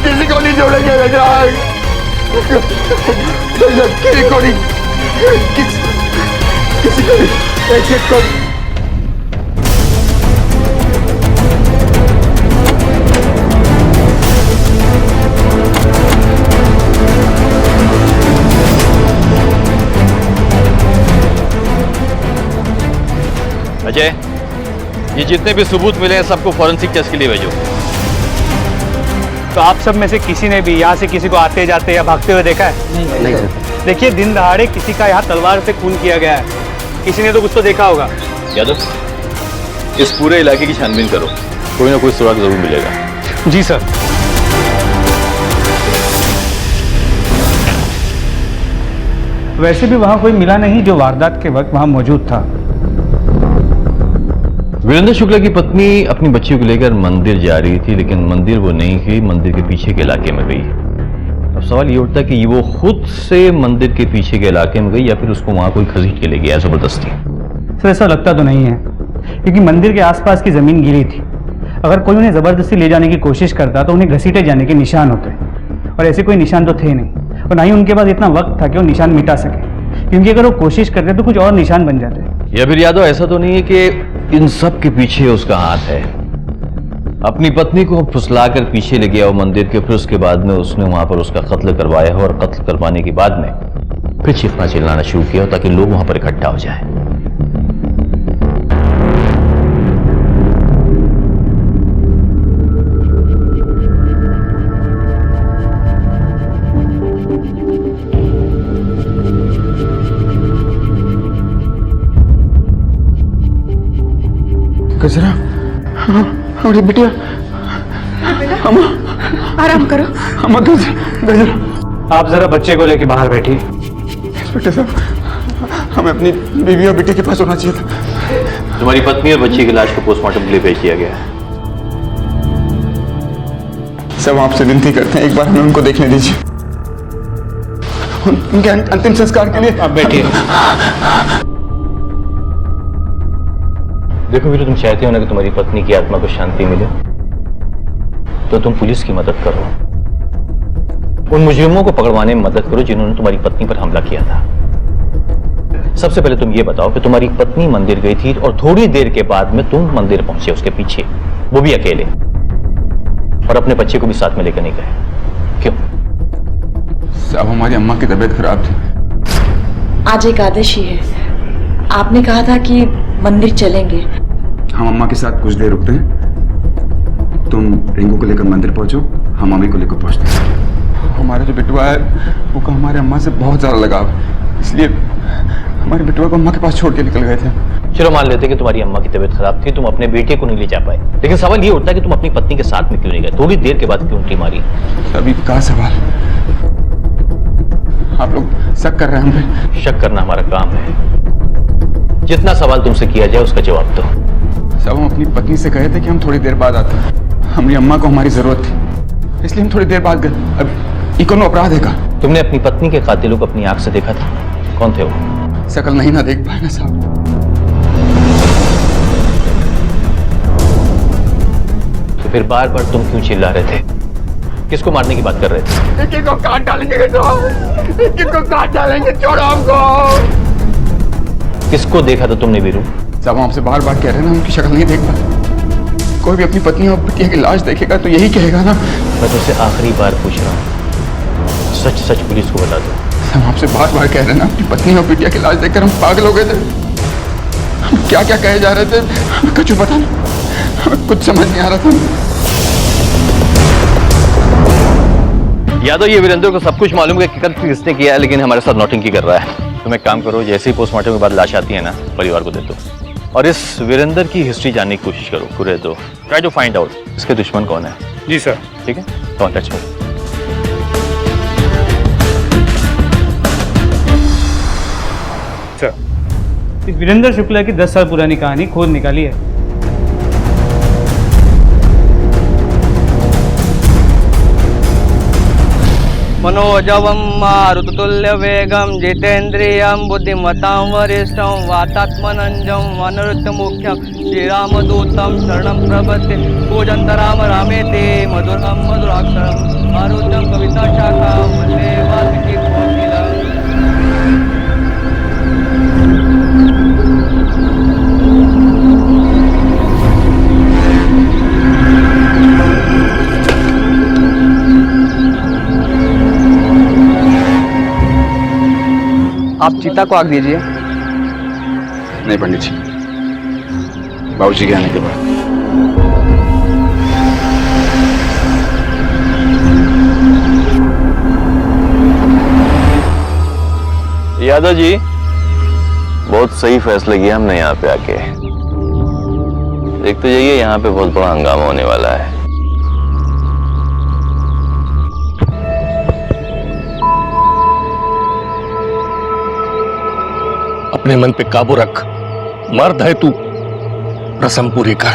किसी को नहीं छोड़ेंगे, किसी को नहीं, किसी को नहीं, एक को अजय, ये जितने भी सबूत मिले हैं सबको फॉरेंसिक टेस्ट के लिए भेजो। तो आप सब में से किसी ने भी यहाँ से किसी को आते जाते या भागते हुए देखा है? नहीं सर। देखिए, दिन दहाड़े किसी का यहाँ तलवार से खून किया गया है, किसी ने तो कुछ तो देखा होगा। यादव, इस पूरे इलाके की छानबीन करो, कोई ना कोई सुराग जरूर मिलेगा। जी सर। वैसे भी वहाँ कोई मिला नहीं जो वारदात के वक्त वहाँ मौजूद था। वीरेंद्र शुक्ला की पत्नी अपनी बच्ची को लेकर मंदिर जा रही थी, लेकिन मंदिर वो नहीं गई, मंदिर के पीछे के इलाके में गई। अब सवाल ये उठता है कि वो खुद से मंदिर के पीछे के इलाके में गई या फिर उसको वहां कोई खसीट के ले गया जबरदस्ती। सर ऐसा लगता तो नहीं है, क्योंकि मंदिर के आसपास की जमीन गिरी थी। अगर कोई उन्हें जबरदस्ती ले जाने की कोशिश करता तो उन्हें घसीटे जाने के निशान होते, और ऐसे कोई निशान तो थे नहीं, और ना ही उनके पास इतना वक्त था कि वो निशान मिटा सके, क्योंकि अगर वो कोशिश करते तो कुछ और निशान बन जाते। या फिर यादव, ऐसा तो नहीं है कि इन सब के पीछे उसका हाथ है? अपनी पत्नी को फुसलाकर पीछे ले गया वो मंदिर के, फिर उसके बाद में उसने वहां पर उसका कत्ल करवाया है, और कत्ल करवाने के बाद में फिर चीखना चिल्लाना शुरू किया ताकि लोग वहां पर इकट्ठा हो जाए। गजरा, हमारी बिटिया आराम करो। अम्मा गजरा। आप जरा बच्चे को लेके बाहर बैठिए। इंस्पेक्टर साहब, हमें अपनी बीवी और बेटे के पास होना चाहिए था। तुम्हारी पत्नी और बच्ची की लाश को पोस्टमार्टम के लिए भेज दिया गया है। सब आपसे विनती करते हैं, एक बार हमें उनको देखने दीजिए। उनके अंतिम संस्कार के लिए। आप बैठिए। देखो वीरू, तुम चाहते हो ना कि तुम्हारी पत्नी की आत्मा को शांति मिले, तो तुम पुलिस की मदद करो, उन मुजरिमों को पकड़वाने में मदद करो जिन्होंने तुम्हारी पत्नी पर हमला किया था। सबसे पहले तुम ये बताओ कि तुम्हारी पत्नी मंदिर गई थी और थोड़ी देर के बाद में तुम मंदिर पहुंचे उसके पीछे, वो भी अकेले, और अपने बच्चे को भी साथ में लेकर नहीं गए। क्यों? साहब, हमारी अम्मा की तबीयत खराब थी। आज एकादशी है, आपने कहा था कि मंदिर चलेंगे। हम अम्मा के साथ कुछ देर रुकते हैं, तुम रिंकू को लेकर मंदिर पहुंचो, हम मम्मी को लेकर पहुंचते हैं। हमारा जो बिटवा है वो का हमारे अम्मा से बहुत ज्यादा लगाव, इसलिए हमारे बिटवा को अम्मा के पास छोड़ के निकल गए थे। चलो मान लेते कि तुम्हारी अम्मा की तबीयत खराब थी, तुम अपने बेटे को नहीं ले जा पाए, लेकिन सवाल ये उठता है कि तुम अपनी पत्नी के साथ में क्यों नहीं गए? थोड़ी देर के बाद क्यों उल्टी मारी? अभी कहा सवाल, आप लोग शक कर रहे हैं हम पे। शक करना हमारा काम है, जितना सवाल तुमसे किया जाए उसका जवाब दो। साहब, हम अपनी पत्नी से कहे थे कि हम थोड़ी देर बाद आते हैं, हमारी अम्मा को हमारी जरूरत थी, इसलिए हम थोड़ी देर बाद गए। अब ये कौन अपराध है का? तुमने अपनी पत्नी के कातिलों को अपनी आंख से देखा था? कौन थे वो? शकल नहीं ना देख पाए ना साहब। तो फिर बार बार तुम क्यों चिल्ला रहे थे? किसको मारने की बात कर रहे थे? एक को काट डालेंगे, एक को काट डालेंगे, छोड़ो हमको। किसको देखा था तुमने वीरू? साहब, हमसे बार बार कह रहे हैं ना, उनकी शक्ल नहीं देख पाए। कोई भी अपनी पत्नी और बिटिया की लाश देखेगा तो यही कहेगा ना। मैं तुमसे आखिरी बार पूछ रहा हूँ, सच सच पुलिस को बता दो। हम आपसे बार बार कह रहे हैं ना, अपनी पत्नी और बिटिया की लाश देखकर हम पागल हो गए थे। हम क्या क्या कहे जा रहे थे हमें कुछ पता नहीं, हमें कुछ समझ नहीं आ रहा था। यादव, ये वीरेंद्र को सब कुछ मालूम है कि कत्ल किसने किया है, लेकिन हमारे साथ नौटंकी कर रहा है। तुम एक काम करो, जैसे ही पोस्टमार्टम के बाद लाश आती है ना, परिवार को दे दो, और इस वीरेंद्र की हिस्ट्री जानने की कोशिश करो पूरे। तो ट्राई टू फाइंड आउट इसके दुश्मन कौन है। जी सर। ठीक है, कॉन्टेक्ट में। सर, इस वीरेंद्र शुक्ला की 10 साल पुरानी कहानी खोज निकाली है। मनोजवम मारुततुल्य वेगम जितेन्द्रियम बुद्धिमतां वरिष्ठं वातात्मनंजं वनरुत्त मुख्यं श्रीरामदूतं शरणं प्रपद्ये पूजन्त राम रामेति मधुरं मधुराक्षरं आरुह्यं कविता शाखां वन्दे वाल्मीकि कोकिलं। आप चीता को आग दीजिए। नहीं पंडित जी, बाबूजी के आने के बाद। यादव जी, बहुत सही फैसला किया हमने यहाँ पे आके। देखते जाइए, यहाँ पे बहुत बड़ा हंगामा होने वाला है। अपने मन पे काबू रख, मर्द है तू, रस्म पूरी कर।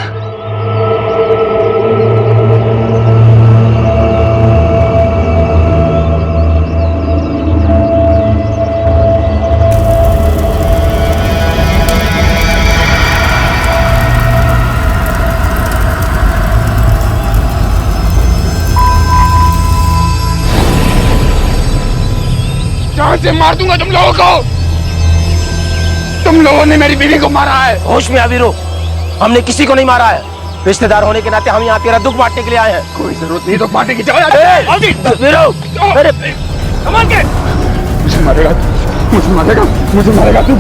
जान से मार दूंगा तुम लोगों को। तुम लोगों ने मेरी बीवी को मारा है। होश में आ वीरू, हमने किसी को नहीं मारा है। रिश्तेदार होने के नाते हम यहाँ तेरा दुख बांटने के लिए आए हैं। कोई जरूरत नहीं दुख बांटने की। जाओ वीरू, मेरे कमान के। मुझे मारेगा, मुझे मारेगा, मुझे मारेगा तू।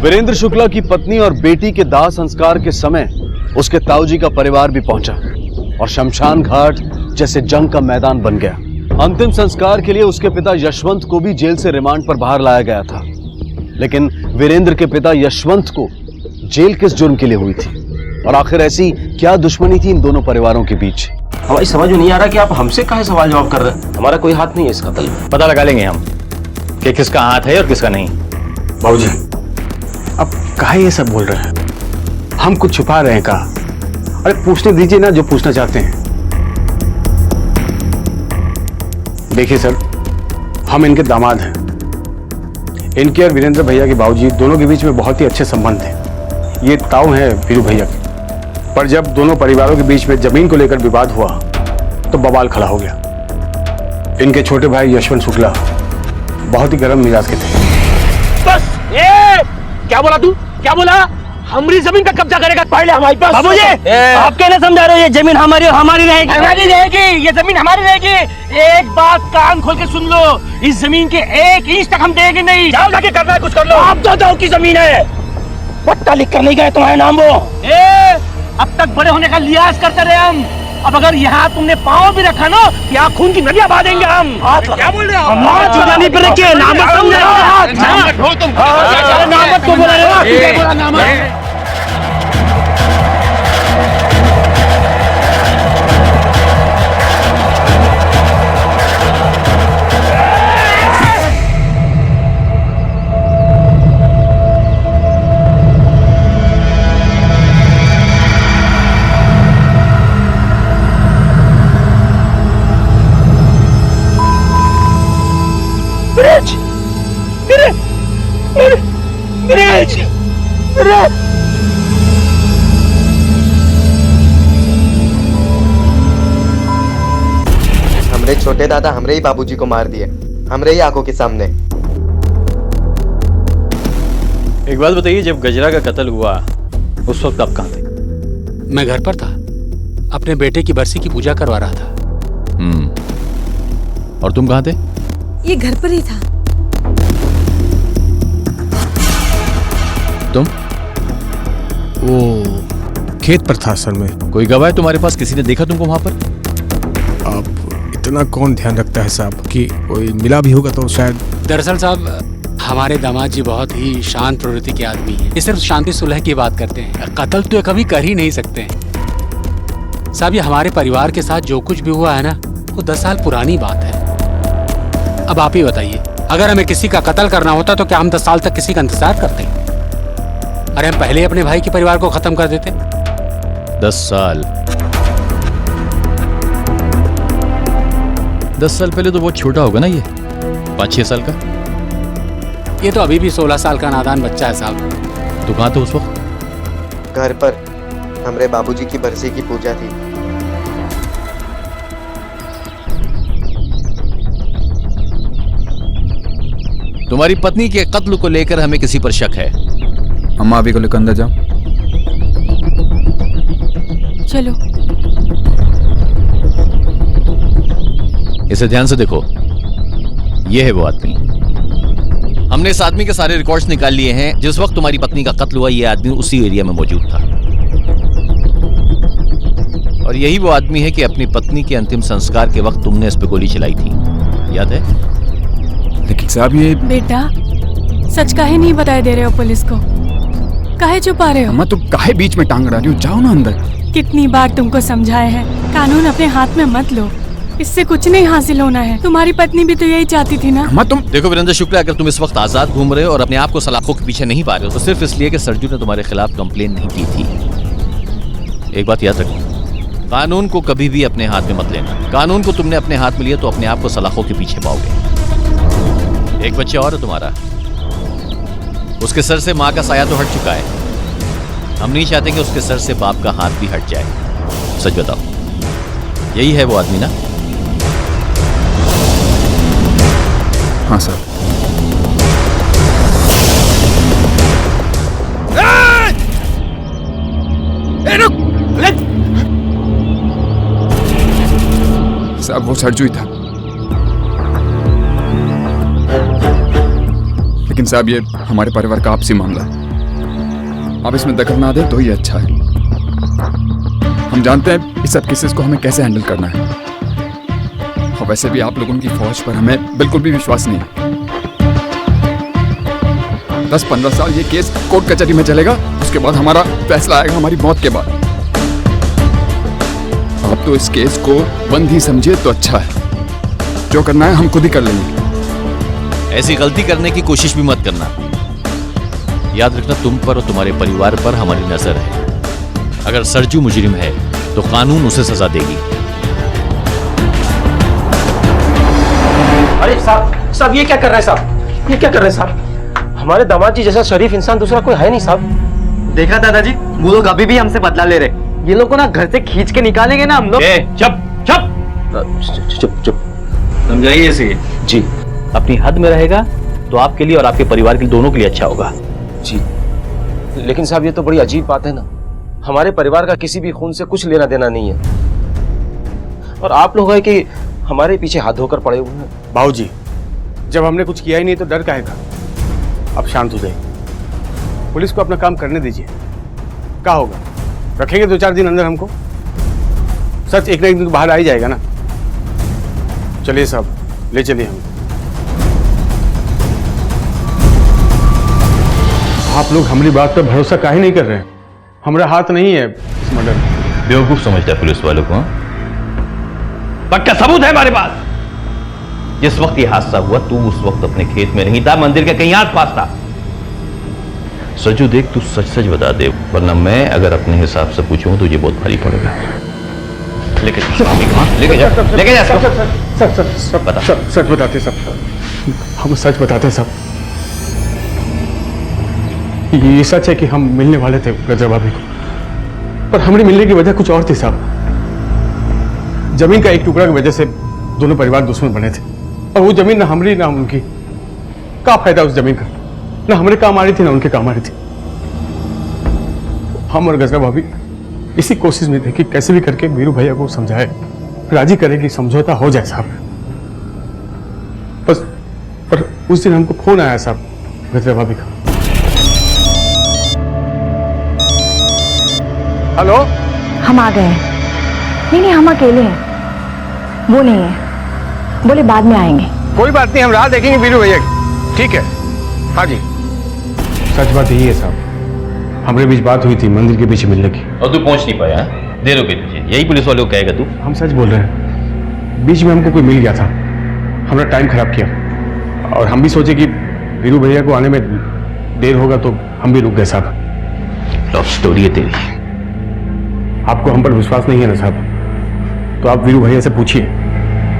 वीरेंद्र शुक्ला की पत्नी और बेटी के दाह संस्कार के समय उसके ताऊजी का परिवार भी पहुंचा और शमशान घाट जैसे जंग का मैदान बन गया। अंतिम संस्कार के लिए उसके पिता यशवंत को भी जेल से रिमांड पर बाहर लाया गया था, लेकिन वीरेंद्र के पिता यशवंत को जेल किस जुर्म के लिए हुई थी और आखिर ऐसी क्या दुश्मनी थी इन दोनों परिवारों के बीच? हमारी समझ में नहीं आ रहा कि आप हमसे काहे सवाल जवाब कर रहे हैं। हमारा कोई हाथ नहीं है इस कत्ल में। पता लगा लेंगे हम कि किसका हाथ है और किसका नहीं। बाबूजी, अब काहे ये सब बोल रहे हैं? हम कुछ छुपा रहे हैं का? अरे पूछने दीजिए ना जो पूछना चाहते हैं। देखिए सर, हम इनके दामाद हैं। इनके और वीरेंद्र भैया के बाबूजी दोनों के बीच में बहुत ही अच्छे संबंध थे। ये ताऊ हैं वीरू भैया के। पर जब दोनों परिवारों के बीच में जमीन को लेकर विवाद हुआ तो बवाल खड़ा हो गया। इनके छोटे भाई यशवंत शुक्ला बहुत ही गर्म मिजाज के थे। बस क्या बोला तू? क्या बोला? हमारी जमीन का कब्जा करेगा पहले हमारे पास। बाबूजी, आप कहना समझा रहे हो? ये जमीन हमारी रहेगी। हमारी रहेगी, ये जमीन हमारी रहेगी। एक बात कान खोल के सुन लो, इस जमीन के 1 इंच तक हम देंगे नहीं। जाओ जाके करना है कुछ कर लो। आप दादाओं की जमीन है, पट्टा लिख कर नहीं गए तुम्हारे नाम वो। अब तक बड़े होने का लिहाज करते रहे हम। अब अगर यहाँ तुमने पाँव भी रखा ना, यहाँ खून की नदियाँ बहा देंगे हम। क्या बोल रहे हो? जुबानी पे रखिए, नाम मत समझो। नाम मत को बोला नाम। हमरे छोटे दादा हमरे ही बाबूजी को मार दिए, हमरे ही आंखों के सामने। एक बात बताइए, जब गजरा का कत्ल हुआ उस वक्त आप कहाँ थे? मैं घर पर था, अपने बेटे की बरसी की पूजा करवा रहा था। और तुम कहाँ थे? ये घर पर ही था। तुम? वो खेत पर था सर। में कोई गवाह है तुम्हारे पास? किसी ने देखा तुमको वहां पर? अब इतना कौन ध्यान रखता है साहब कि कोई मिला भी होगा तो शायद। दरअसल साहब, हमारे दामाद जी बहुत ही शांत प्रवृत्ति के आदमी हैं। ये सिर्फ शांति सुलह की बात करते हैं, कत्ल तो कभी कर ही नहीं सकते साहब। ये हमारे परिवार के साथ जो कुछ भी हुआ है ना, वो 10 साल पुरानी बात है। अब आप ही बताइए, अगर हमें किसी का कत्ल करना होता तो क्या हम 10 साल तक किसी का इंतजार करते? अरे हम पहले अपने भाई के परिवार को खत्म कर देते। 10 साल 10 साल पहले तो बहुत छोटा होगा ना, ये 5-6 साल का। ये तो अभी भी 16 साल का नादान बच्चा है साहब। तो कहाँ थे उस वक्त? घर पर हमरे बाबूजी की बरसी की पूजा थी। तुम्हारी पत्नी के कत्ल को लेकर हमें किसी पर शक है। अम्मा अभी को लेकर अंदर जाओ। चलो। इसे ध्यान से देखो, यह है वो आदमी। हमने इस आदमी के सारे रिकॉर्ड्स निकाल लिए हैं। जिस वक्त तुम्हारी पत्नी का कत्ल हुआ, यह आदमी उसी एरिया में मौजूद था। और यही वो आदमी है कि अपनी पत्नी के अंतिम संस्कार के वक्त तुमने इस पे गोली चलाई थी, याद है? लेकिन साहब ये बेटा, सच काहे नहीं बताए दे रहे हो पुलिस को? काहे छुपा रहे हो? अम्मा तुम काहे बीच में टांग रही हो? जाओ ना अंदर। कितनी बार तुमको समझाए हैं, कानून अपने हाथ में मत लो, इससे कुछ नहीं हासिल होना है। तुम्हारी पत्नी भी तो यही चाहती थी ना। अम्मा तुम देखो वीरेंद्र शुक्ला, अगर तुम इस वक्त आजाद घूम रहे हो और अपने आप को सलाखों के पीछे नहीं पा रहे हो, तो सिर्फ इसलिए कि सरजू ने तुम्हारे खिलाफ कंप्लेन नहीं की थी। एक बात याद रखो, कानून को कभी भी अपने हाथ में मत लेना। कानून को तुमने अपने हाथ में लिया तो अपने आप को सलाखों के पीछे पाओगे। एक बच्चा और है तुम्हारा, उसके सर से माँ का साया तो हट चुका है। हम नहीं चाहते कि उसके सर से बाप का हाथ भी हट जाए। सच बताओ, यही है वो आदमी ना? हाँ सर। साहब वो सरजू ही था। लेकिन साहब ये हमारे परिवार का आपसी मामला है, आप इसमें दखल ना दें तो ही अच्छा है। हम जानते हैं इस सब केसेस को हमें कैसे हैंडल करना है। और वैसे भी आप लोगों की फौज पर हमें बिल्कुल भी विश्वास नहीं। 10-15 साल ये केस कोर्ट कचहरी में चलेगा, उसके बाद हमारा फैसला आएगा हमारी मौत के बाद। आप तो इस केस को बंद ही समझिए तो अच्छा है। जो करना है हम खुद ही कर लेंगे। ऐसी गलती करने की कोशिश भी मत करना। याद रखना, तुम पर और तुम्हारे परिवार पर हमारी नजर है। अगर सरजू मुजरिम है तो कानून उसे सजा देगी। अरे साहब ये क्या कर रहे हैं साहब? ये क्या कर रहे हैं साहब? हमारे दामाद जी जैसा शरीफ इंसान दूसरा कोई है नहीं साहब। देखा दादाजी, वो लोग अभी भी हमसे बदला ले रहे। ये लोग को ना घर से खींच के निकालेंगे ना हम लोग। चुप समझाइए इसे। जी, अपनी हद में रहेगा तो आपके लिए और आपके परिवार के दोनों के लिए अच्छा होगा। जी लेकिन साहब ये तो बड़ी अजीब बात है ना। हमारे परिवार का किसी भी खून से कुछ लेना देना नहीं है, और आप लोग है कि हमारे पीछे हाथ धोकर पड़े हुए हैं। बाबूजी, जब हमने कुछ किया ही नहीं तो डर काहे का? अब शांत हो जाइए, पुलिस को अपना काम करने दीजिए। क्या होगा, रखेंगे 2-4 दिन अंदर हमको? सच एक ना एक दिन तो बाहर आ ही जाएगा ना। चलिए साहब, ले चलिए हम। आप लोग हमारी बात पर भरोसा काहे नहीं कर रहे हैं? हमारा हाथ नहीं है इस मर्डर में। बेवकूफ समझता है पुलिस वालों को। पक्का सबूत है हमारे पास। जिस वक्त ये हादसा हुआ तू उस वक्त अपने खेत में नहीं था, मंदिर के कहीं आस पास था। सजू देख, तू सच सच बता दे, वरना मैं अगर अपने हिसाब से पूछूं तो ये बहुत भारी पड़ेगा। लेके जा सच बताते सब। हम सच बताते सब। ये सच है कि हम मिलने वाले थे गजरा भाभी को, पर हमारी मिलने की वजह कुछ और थी साहब। जमीन का एक टुकड़ा की वजह से दोनों परिवार दुश्मन बने थे, और वो जमीन ना हमारी ना उनकी। क्या फायदा उस जमीन का? ना हमारे काम आ रही थी ना उनके काम आ रही थी। हम और गजरा भाभी इसी कोशिश में थे कि कैसे भी करके वीरू भैया को समझाए, राजी करे कि समझौता हो जाए साहब। बस पर उस दिन हमको फोन आया साहब गजरा भाभी का। हेलो, हम आ गए हैं। नहीं हम अकेले हैं, वो नहीं है। बोले बाद में आएंगे। कोई बात नहीं, हम राह देखेंगे वीरू भैया की। ठीक है, हाँ जी। सच बात यही है साहब, हमारे बीच बात हुई थी मंदिर के पीछे मिलने की। और तू पहुंच नहीं पाया? देर हो गई तुझे, यही पुलिस वालों को कहेगा तू? हम सच बोल रहे हैं, बीच में हमको कोई मिल गया था, हमारा टाइम खराब किया, और हम भी सोचे कि वीरू भैया को आने में देर होगा तो हम भी रुक गए साहब। लव स्टोरी है तेरी। आपको हम पर विश्वास नहीं है ना साहब, तो आप वीरू भैया से पूछिए,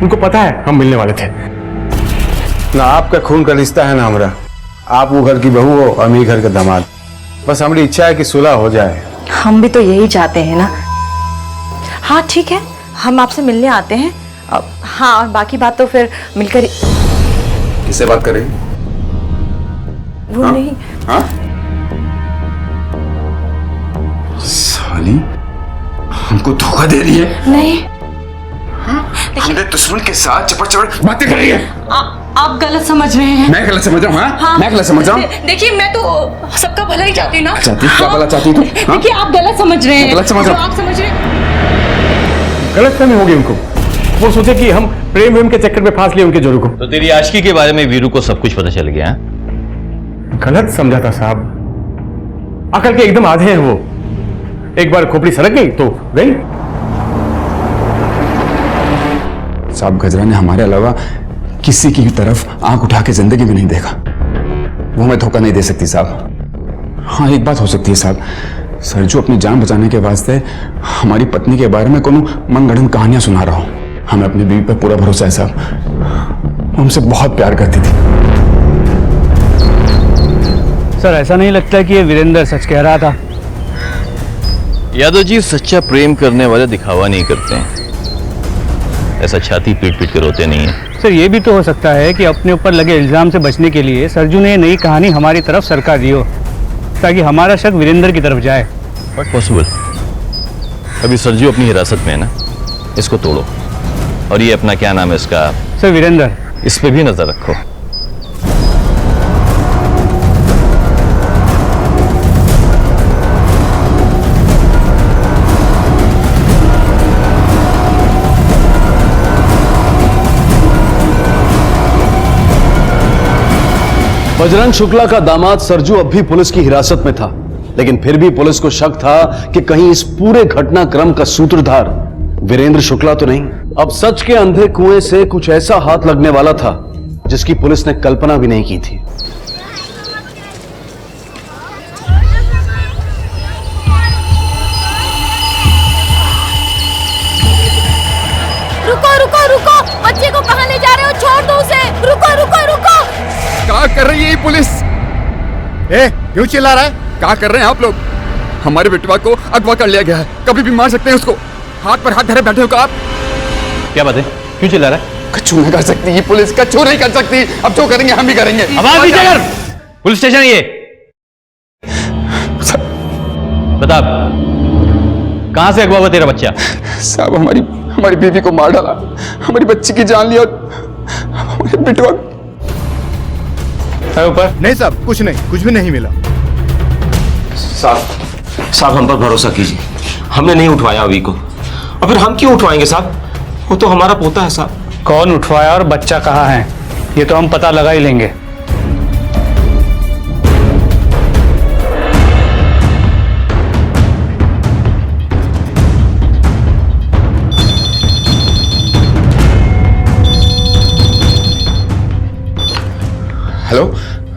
उनको पता है हम मिलने वाले थे। ना आपका खून का रिश्ता है ना हमारा। आप वो घर की बहू हो और मेरे घर का दामाद। बस हमारी इच्छा है कि सुलह हो जाए। हम भी तो यही चाहते हैं ना। हाँ ठीक है, हम आपसे मिलने आते हैं। हाँ, और बाकी बात तो फिर मिलकर। किससे बात कर रही? वो हाँ? नहीं। हाँ? साली हमको धोखा दे रही है। नहीं, हमने दुश्मन के साथ चपड़ बातें कर रही है। आप गलत समझ रहे हैं। मैं गलत समझ रहा हूँ? हाँ? मैं गलत समझ रहा हूँ? देखिए, मैं तो सबका भला ही चाहती हूँ ना। चाहती? क्या भला चाहती तू? हाँ? देखिए, आप गलत समझ रहे हैं। गलत समझ रहा हूँ। आप समझ रहे हैं। गलत फहमी होगी उनको। वो सोचे कि हम प्रेम के चक्कर में फांस लिए उनके जोड़ों को। तो तेरी आशिकी के बारे में वीरू को सब कुछ पता चल गया है? गलत समझा था साहब। अकल के एकदम आधे हैं वो। एक बार खोपड़ी सरक गई तो गई। साहब, गजरा ने हमारे अलावा किसी की तरफ आंख उठा के जिंदगी में नहीं देखा। वो मैं धोखा नहीं दे सकती साहब। हाँ, एक बात हो सकती है साहब, सरजू अपनी जान बचाने के वास्ते हमारी पत्नी के बारे में कोनो मनगढ़ंत कहानियां सुना रहा हूं। हमें अपनी बीवी पर पूरा भरोसा है साहब। वो हमसे बहुत प्यार करती थी। सर, ऐसा नहीं लगता कि ये वीरेंद्र सच कह रहा था? यादव जी, सच्चा प्रेम करने वाले दिखावा नहीं करते हैं। ऐसा छाती पीट पीट कर रोते नहीं है। सर, ये भी तो हो सकता है कि अपने ऊपर लगे इल्जाम से बचने के लिए सरजू ने ये नई कहानी हमारी तरफ सरका दी हो, ताकि हमारा शक वीरेंद्र की तरफ जाए। But possible. अभी सरजू अपनी हिरासत में है ना, इसको तोड़ो। और ये अपना क्या नाम है इसका? सर, वीरेंद्र। इस पे भी नजर रखो। बजरंग शुक्ला का दामाद सरजू अब भी पुलिस की हिरासत में था, लेकिन फिर भी पुलिस को शक था कि कहीं इस पूरे घटनाक्रम का सूत्रधार वीरेंद्र शुक्ला तो नहीं। अब सच के अंधे कुएं से कुछ ऐसा हाथ लगने वाला था जिसकी पुलिस ने कल्पना भी नहीं की थी। रुको रुको रुको, बच्चे को कहाँ ले जा रहे हो? छोड़ दो उसे। रुको रुको रुको। क्या कर रही है ये पुलिस? क्यों चिल्ला रहा है? क्या कर रहे हैं आप लोग? हमारे बेटवा को अगवा कर लिया गया है, कभी भी मार सकते हैं उसको। हाथ पर हाथ धरे बैठे हो आप। क्या बात है, क्यों चिल्ला रहा है? कच्चू नहीं कर सकती ये पुलिस, कच्चू नहीं कर सकती। अब जो करेंगे हम भी करेंगे। आवाज नीचे कर। पुलिस स्टेशन ये बता, कहां से अगवा हुआ तेरा बच्चा? साहब हमारी बीवी को मार डाला, हमारी बच्ची की जान लिया, हमारे बेटवा ऊपर। नहीं साहब, कुछ नहीं, कुछ भी नहीं मिला। साहब हम पर भरोसा कीजिए, हमने नहीं उठवाया अभी को, और फिर हम क्यों उठवाएंगे साहब? वो तो हमारा पोता है साहब। कौन उठवाया और बच्चा कहाँ है ये तो हम पता लगा ही लेंगे। हेलो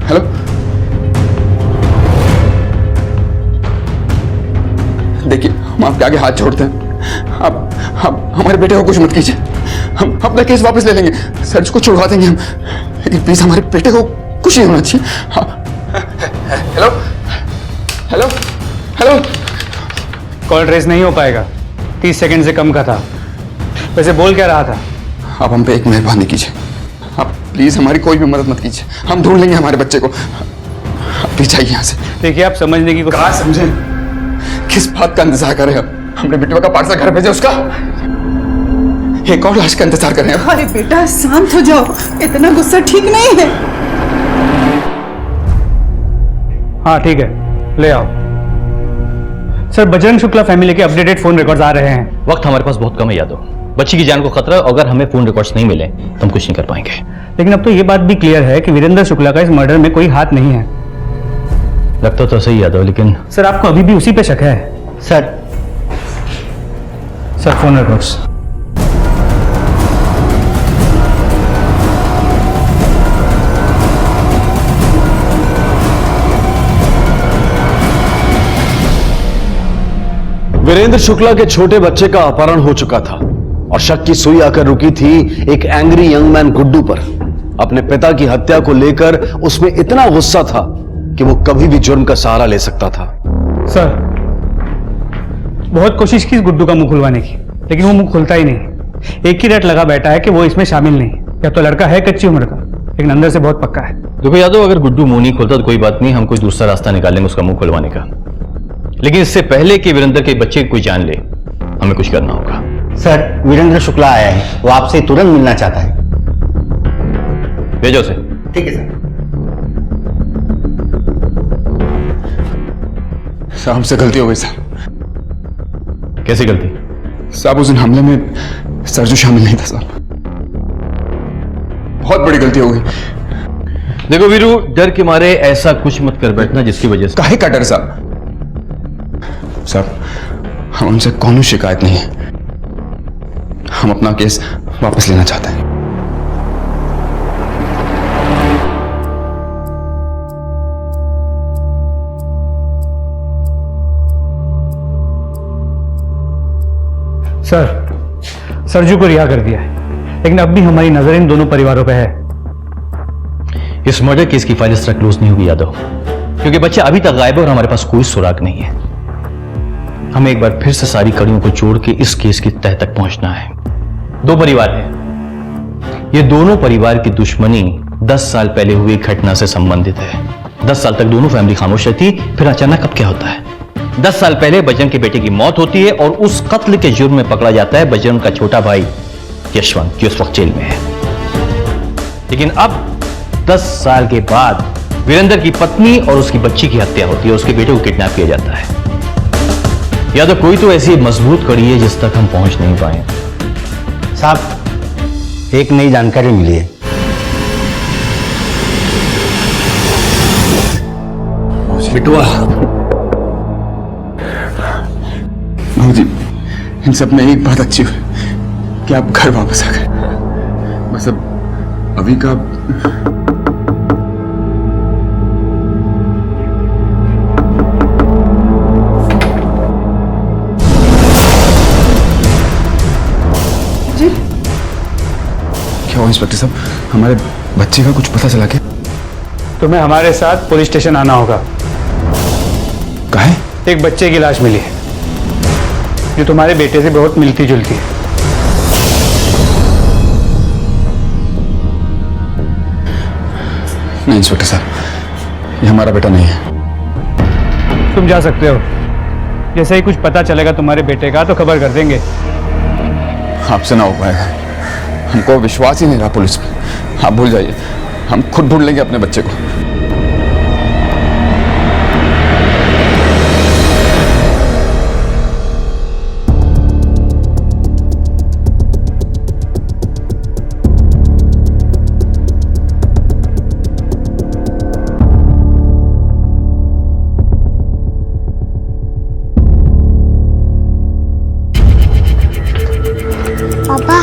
हेलो, देखिए हम आपके आगे हाथ जोड़ते हैं, आप हमारे बेटे को कुछ मत कीजिए, हम अपना केस वापस ले लेंगे, सर्च को छुड़वा देंगे हम, लेकिन प्लीज हमारे बेटे को कुछ नहीं होना चाहिए। Hello hello hello. Call trace नहीं हो पाएगा, 30 सेकंड से कम का था। वैसे बोल क्या रहा था? आप हम पे एक मेहरबानी कीजिए, आप प्लीज हमारी कोई भी मदद मत कीजिए, हम ढूंढ लेंगे हमारे बच्चे को, आप प्लीज जाइए यहाँ से। देखिए आप समझने की कहा समझे, किस बात का इंतजार कर रहे हैं? हमने बिटवा का पार्सल घर भेजा, उसका एक और लाश का इंतजार कर रहे हैं। अरे बेटा शांत हो जाओ, इतना गुस्सा ठीक नहीं है। हाँ ठीक है, ले आओ। सर बजरंग शुक्ला फैमिली के अपडेटेड फोन रिकॉर्ड्स आ रहे हैं। वक्त हमारे पास बहुत कम है यादव, बच्ची की जान को खतरा है, अगर हमें फोन रिकॉर्ड्स नहीं मिले तो हम कुछ नहीं कर पाएंगे। लेकिन अब तो ये बात भी क्लियर है कि वीरेंद्र शुक्ला का इस मर्डर में कोई हाथ नहीं है। लगता तो सही यादव, लेकिन सर आपको अभी भी उसी पे शक है? Sir phone records. Virendra Shukla के छोटे बच्चे का अपहरण हो चुका था और शक की सुई आकर रुकी थी एक एंग्री यंग मैन गुड्डू पर। अपने पिता की हत्या को लेकर उसमें इतना गुस्सा था कि वो कभी भी जुर्म का सहारा ले सकता था। सर बहुत कोशिश की इस गुड्डू का मुंह खुलवाने की, लेकिन वो मुंह खुलता ही नहीं। एक ही रट लगा बैठा है कि वो इसमें शामिल नहीं। या तो लड़का है कच्ची उम्र का, लेकिन अंदर से बहुत पक्का है। देखो यादव, अगर गुड्डू मुंह नहीं खोलता तो कोई बात नहीं, हम कोई दूसरा रास्ता निकालेंगे उसका मुंह खुलवाने का, लेकिन इससे पहले कि वीरेंद्र के बच्चे कोई जान ले हमें कुछ करना होगा। सर विरेंद्र शुक्ला आया है, वो आपसे तुरंत मिलना चाहता है। भेजो उसे। ठीक है सर। साहब हमसे गलती हो गई सर। कैसी गलती? साहब उस दिन हमले में सरजू शामिल नहीं था साहब, बहुत बड़ी गलती हो गई। देखो वीरू, डर के मारे ऐसा कुछ मत कर बैठना जिसकी वजह से। काहे का डर साहब? साहब हम उनसे कौन शिकायत नहीं है, हम अपना केस वापस लेना चाहते हैं। सर सरजू को रिहा कर दिया है, लेकिन अब भी हमारी नजर इन दोनों परिवारों पे है। इस मर्डर केस की फाइल इस तरह क्लोज नहीं होगी यादव, क्योंकि बच्चा अभी तक गायब है और हमारे पास कोई सुराग नहीं है। हमें एक बार फिर से सारी कड़ियों को जोड़ के इस केस की तह तक पहुंचना है। दो परिवार हैं, ये दोनों परिवार की दुश्मनी 10 साल पहले हुई घटना से संबंधित है। 10 साल तक दोनों फैमिली खामोश रहती, फिर अचानक अब क्या होता है? 10 साल पहले बजरंग के बेटे की मौत होती है और उस कत्ल के जुर्म में पकड़ा जाता है बजरंग का छोटा भाई यशवंत, जो इस वक्त जेल में है। लेकिन अब 10 साल के बाद वीरेंद्र की पत्नी और उसकी बच्ची की हत्या होती है, उसके बेटे को किडनैप किया जाता है। या तो कोई तो ऐसी मजबूत कड़ी है जिस तक हम पहुंच नहीं पाए। साहब एक नई जानकारी मिली है। बिटुआ। बाबूजी, इन सब में एक बात अच्छी हुई कि आप घर वापस आ गए। बस अब अभी का जी क्या हुआ इंस्पेक्टर साहब? हमारे बच्चे का कुछ पता चला क्या? तुम्हें हमारे साथ पुलिस स्टेशन आना होगा। काहे? एक बच्चे की लाश मिली है जो तुम्हारे बेटे से बहुत मिलती जुलती है। नहीं इंस्पेक्टर साहब, ये हमारा बेटा नहीं है। तुम जा सकते हो। जैसे ही कुछ पता चलेगा तुम्हारे बेटे का तो खबर कर देंगे। आपसे ना हो पाएगा, हमको विश्वास ही नहीं रहा पुलिस पे। आप भूल जाइए, हम खुद ढूंढ लेंगे अपने बच्चे को। पापा,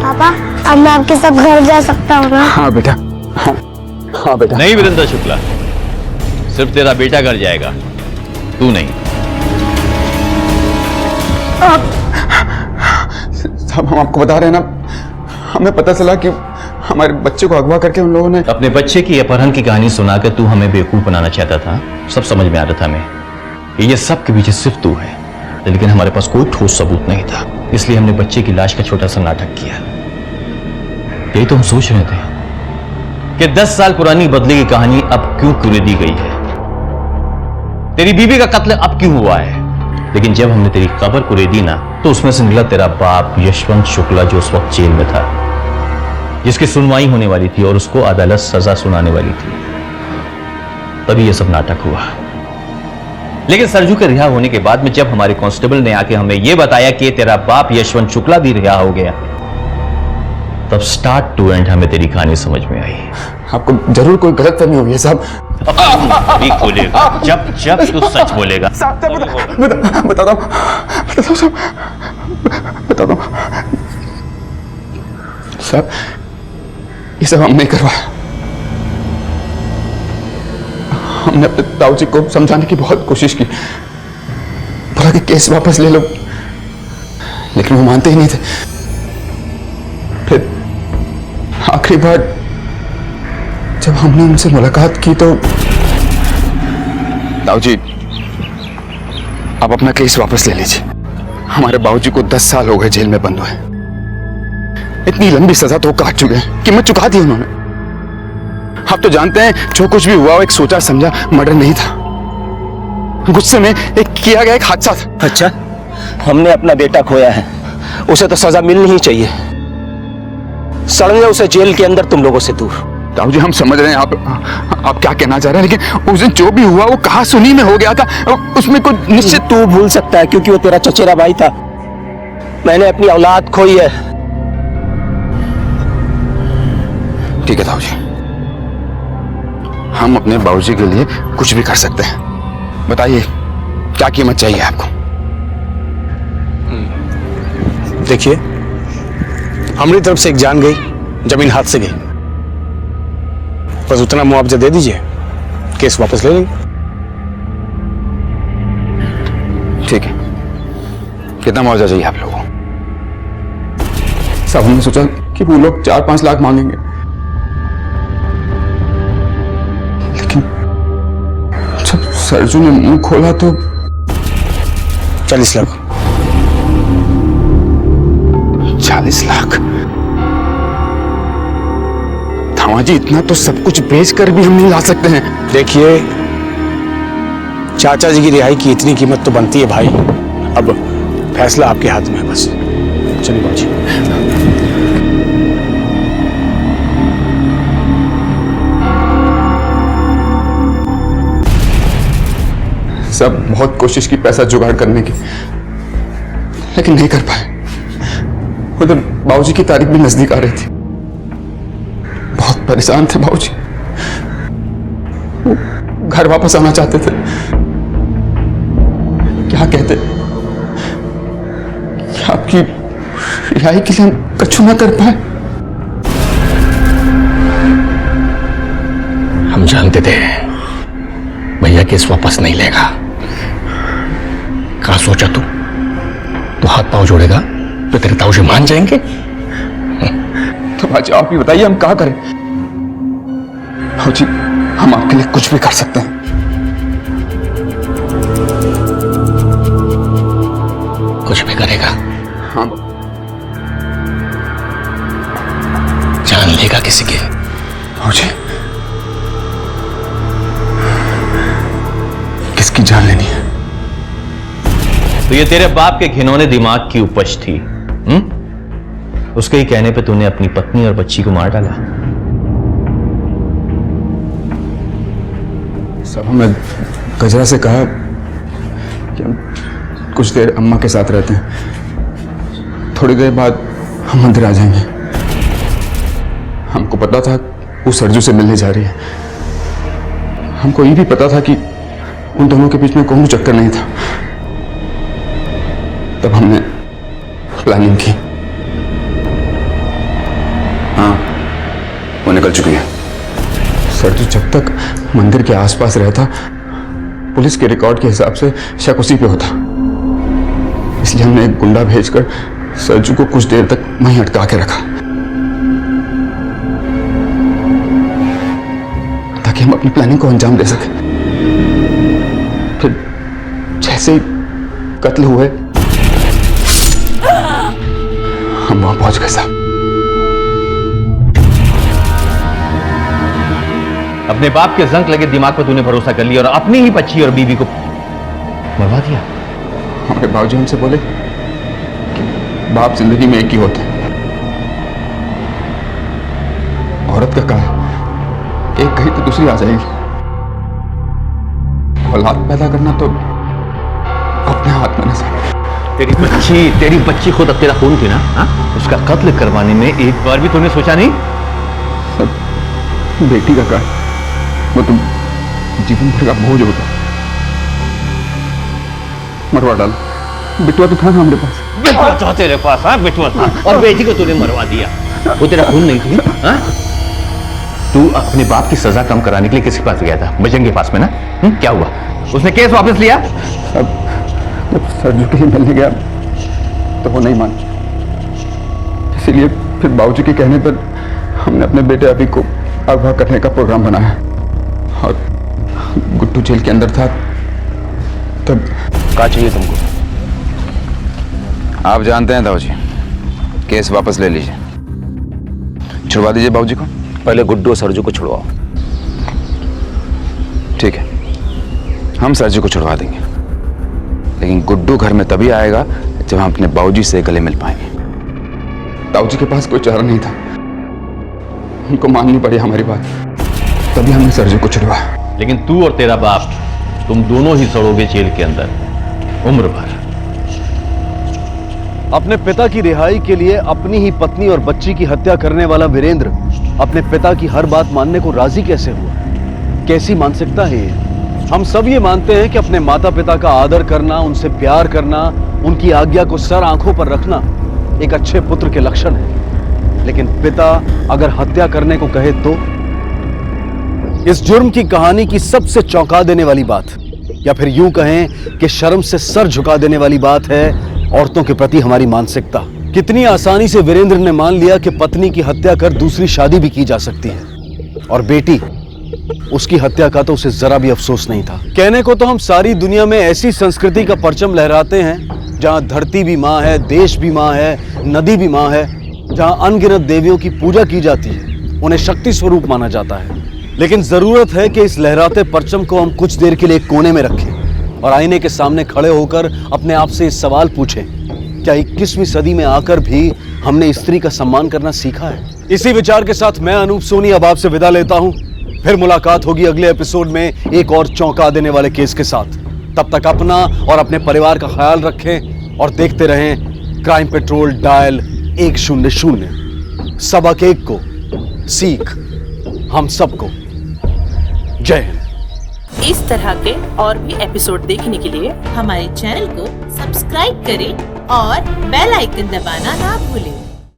पापा, अब मैं आपके साथ घर जा सकता हूँ ना? हाँ बेटा, हाँ बेटा। नहीं वीरेंद्र शुक्ला, सिर्फ तेरा बेटा घर जाएगा, तू नहीं। साहब हम आपको बता रहे हैं ना, हमें पता चला कि हमारे बच्चे को अगवा करके उन लोगों ने अपने बच्चे की अपहरण की कहानी सुनाकर तू हमें बेवकूफ बनाना चाहता था। सब समझ में आ रहा था हमें, ये सब के पीछे सिर्फ तू है, लेकिन हमारे पास कोई ठोस सबूत नहीं था, इसलिए हमने बच्चे की लाश का छोटा सा नाटक किया। यही तो हम सोच रहे थे कि 10 साल पुरानी बदले की कहानी अब क्यों कुरेदी गई है, तेरी बीवी का कत्ल अब क्यों हुआ है। लेकिन जब हमने तेरी कब्र कुरेदी ना, तो उसमें से निकला तेरा बाप यशवंत शुक्ला, जो उस वक्त जेल में था, जिसकी सुनवाई होने वाली थी और उसको अदालत सजा सुनाने वाली थी। तभी यह सब नाटक हुआ। लेकिन सरजू के रिहा होने के बाद में जब हमारे कांस्टेबल ने आके हमें यह बताया कि तेरा बाप यशवंत शुक्ला भी रिहा हो गया, तब स्टार्ट टू एंड हमें तेरी कहानी समझ में आई। आपको जरूर कोई गलतफहमी हुई है साहब। भी खोलेगा जब जब तू सच बोलेगा। बता दो साहब, ये सब हम नहीं करवाया। हमने अपने ताऊजी को समझाने की बहुत कोशिश की, बोला कि केस वापस ले लो, लेकिन वो मानते ही नहीं थे। फिर आखिरी बार जब हमने उनसे मुलाकात की तो ताऊजी आप अपना केस वापस ले लीजिए। हमारे बाबूजी को 10 साल हो गए जेल में बंद हुए। इतनी लंबी सजा तो काट चुके हैं, कीमत चुका दी उन्होंने। आप तो जानते हैं जो कुछ भी हुआ वो एक सोचा समझा मर्डर नहीं था, गुस्से में एक किया गया एक हादसा था। अच्छा, हमने अपना बेटा खोया है, उसे तो सजा मिलनी ही चाहिए। सड़ने उसे जेल के अंदर, तुम लोगों से दूर। ताऊजी हम समझ रहे हैं आप क्या कहना चाह रहे हैं, लेकिन उस दिन जो भी हुआ वो कहा सुनी में हो गया था, उसमें कुछ निश्चित। तू भूल सकता है क्योंकि वो तेरा चचेरा भाई था। मैंने अपनी औलाद खोई है। ठीक है ताऊजी, हम अपने बाबूजी के लिए कुछ भी कर सकते हैं। बताइए क्या कीमत चाहिए आपको? देखिए, हमारी तरफ से एक जान गई, जमीन हाथ से गई, बस उतना मुआवजा दे दीजिए, केस वापस ले लेंगे। ठीक है, कितना मुआवजा चाहिए आप लोगों को? साहब हमने सोचा कि वो लोग 4-5 लाख मांगेंगे, लेकिन जब सरजू ने मुंह खोला तो 40 लाख। 40 लाख? जी इतना तो सब कुछ बेचकर भी हम नहीं ला सकते हैं। देखिए, चाचा जी की रिहाई की इतनी कीमत तो बनती है भाई। अब फैसला आपके हाथ में है, बस चलिए बाबूजी। सब बहुत कोशिश की पैसा जुगाड़ करने की, लेकिन नहीं कर पाए। उधर बाबूजी की तारीख भी नजदीक आ रही थी। बहुत परेशान थे बाबूजी, वो घर वापस आना चाहते थे। क्या कहते कि आपकी रिहाई के लिए हम कछु ना कर पाए। हम जानते थे भैया केस वापस नहीं लेगा। कहा सोचा तू हाथ पांव जोड़ेगा तो तेरे ताऊ जी मान जाएंगे? तो बाजी आप ही बताइए हम क्या करें। भाजी हम आपके लिए कुछ भी कर सकते हैं। कुछ भी करेगा? हाँ। जान लेगा किसी की? भाजी किसकी जान लेनी है? तो ये तेरे बाप के घिनौने दिमाग की उपज थी। उसके ही कहने पे तूने अपनी पत्नी और बच्ची को मार डाला। सब हमने गजरा से कहा कि हम कुछ देर अम्मा के साथ रहते हैं, थोड़ी देर बाद हम मंदिर आ जाएंगे। हमको पता था वो सरजू से मिलने जा रही है। हमको ये भी पता था कि उन दोनों के बीच में कोई चक्कर नहीं था। तब हमने प्लानिंग की। हाँ, वो निकल चुकी है। सरजू जब तक मंदिर के आसपास रहता, पुलिस के रिकॉर्ड के हिसाब से शक उसी पे होता। इसलिए हमने एक गुंडा भेजकर सरजू को कुछ देर तक वहीं अटका के रखा, ताकि हम अपनी प्लानिंग को अंजाम दे सकें। फिर जैसे ही कत्ल हुए हम वहां पहुंच गए साहब। अपने बाप के जंक लगे दिमाग पर तूने भरोसा कर लिया और अपनी ही बच्ची और बीवी को मरवा दिया। हमारे बाबूजी हमसे बोले कि बाप जिंदगी में एक ही होते हैं। औरत का काम एक कहीं तो दूसरी आ जाएगी। औलाद पैदा करना तो अपने हाथ में ना साहब। तेरी बच्ची खुद अब तेरा खून थी ना? हा? उसका कत्ल करवाने में एक बार भी तूने सोचा नहीं? सब बेटी का काम वो तुम जीवन भर का बोझ होता। मरवा डाल। बिटुआ तो था ना हमारे पास। बिटुआ था तेरे पास? हाँ, बिटुआ था और बेटी को तूने मरवा दिया। वो तेरा खून नहीं थी? हाँ? तू अपने बाप की सजा कम कराने के लिए किसके पास गया था? बजरंग के पास में ना? क्या हुआ? उसने केस वापस लिया? अब जब सरजू के लिए मिलने गया तो वो नहीं मानी। इसीलिए फिर बाबूजी के कहने पर हमने अपने बेटे अभी को अगवा करने का प्रोग्राम बनाया। और गुड्डू जेल के अंदर था तब। क्या चाहिए तुमको? आप जानते हैं दाऊजी, केस वापस ले लीजिए। छुड़वा दीजिए बाबूजी को। पहले गुड्डू और सरजू को छुड़वाओ। ठीक है, हम सरजू को छुड़वा देंगे, लेकिन गुड्डू घर में तभी आएगा जब हम अपने बाबूजी से गले मिल पाएंगे। दाऊजी के पास कोई चारा नहीं था, उनको माननी पड़ी हमारी बात, तभी हमने सरजू को छुड़वाया। लेकिन तू और तेरा बाप, तुम दोनों ही सड़ोगे जेल के अंदर उम्र भर। अपने पिता की रिहाई के लिए अपनी ही पत्नी और बच्ची की हत्या करने वाला वीरेंद्र अपने पिता की हर बात मानने को राजी कैसे हुआ? कैसी मानसिकता है ये? हम सब ये मानते हैं कि अपने माता पिता का आदर करना, उनसे प्यार करना, उनकी आज्ञा को सर आंखों पर रखना एक अच्छे पुत्र के लक्षण है। लेकिन पिता अगर हत्या करने को कहे तो? इस जुर्म की कहानी की सबसे चौंका देने वाली बात, या फिर यूं कहें कि शर्म से सर झुका देने वाली बात है औरतों के प्रति हमारी मानसिकता। कितनी आसानी से वीरेंद्र ने मान लिया कि पत्नी की हत्या कर दूसरी शादी भी की जा सकती है, और बेटी, उसकी हत्या का तो उसे जरा भी अफसोस नहीं था। कहने को तो हम सारी दुनिया में ऐसी संस्कृति का परचम लहराते हैं जहां धरती भी मां है, देश भी मां है, नदी भी मां है, जहां अनगिनत देवियों की पूजा की जाती है, उन्हें शक्ति स्वरूप माना जाता है। लेकिन जरूरत है कि इस लहराते परचम को हम कुछ देर के लिए एक कोने में रखें और आईने के सामने खड़े होकर अपने आप से इस सवाल पूछें, क्या 21वीं सदी में आकर भी हमने स्त्री का सम्मान करना सीखा है? इसी विचार के साथ मैं अनूप सोनी अब आपसे विदा लेता हूं। फिर मुलाकात होगी अगले एपिसोड में एक और चौंका देने वाले केस के साथ। तब तक अपना और अपने परिवार का ख्याल रखें और देखते रहें क्राइम पेट्रोल डायल 100। सबक एक को, सीख हम सबको। जय हिंद। इस तरह के और भी एपिसोड देखने के लिए हमारे चैनल को सब्सक्राइब करें और बेल आइकन दबाना ना भूलें।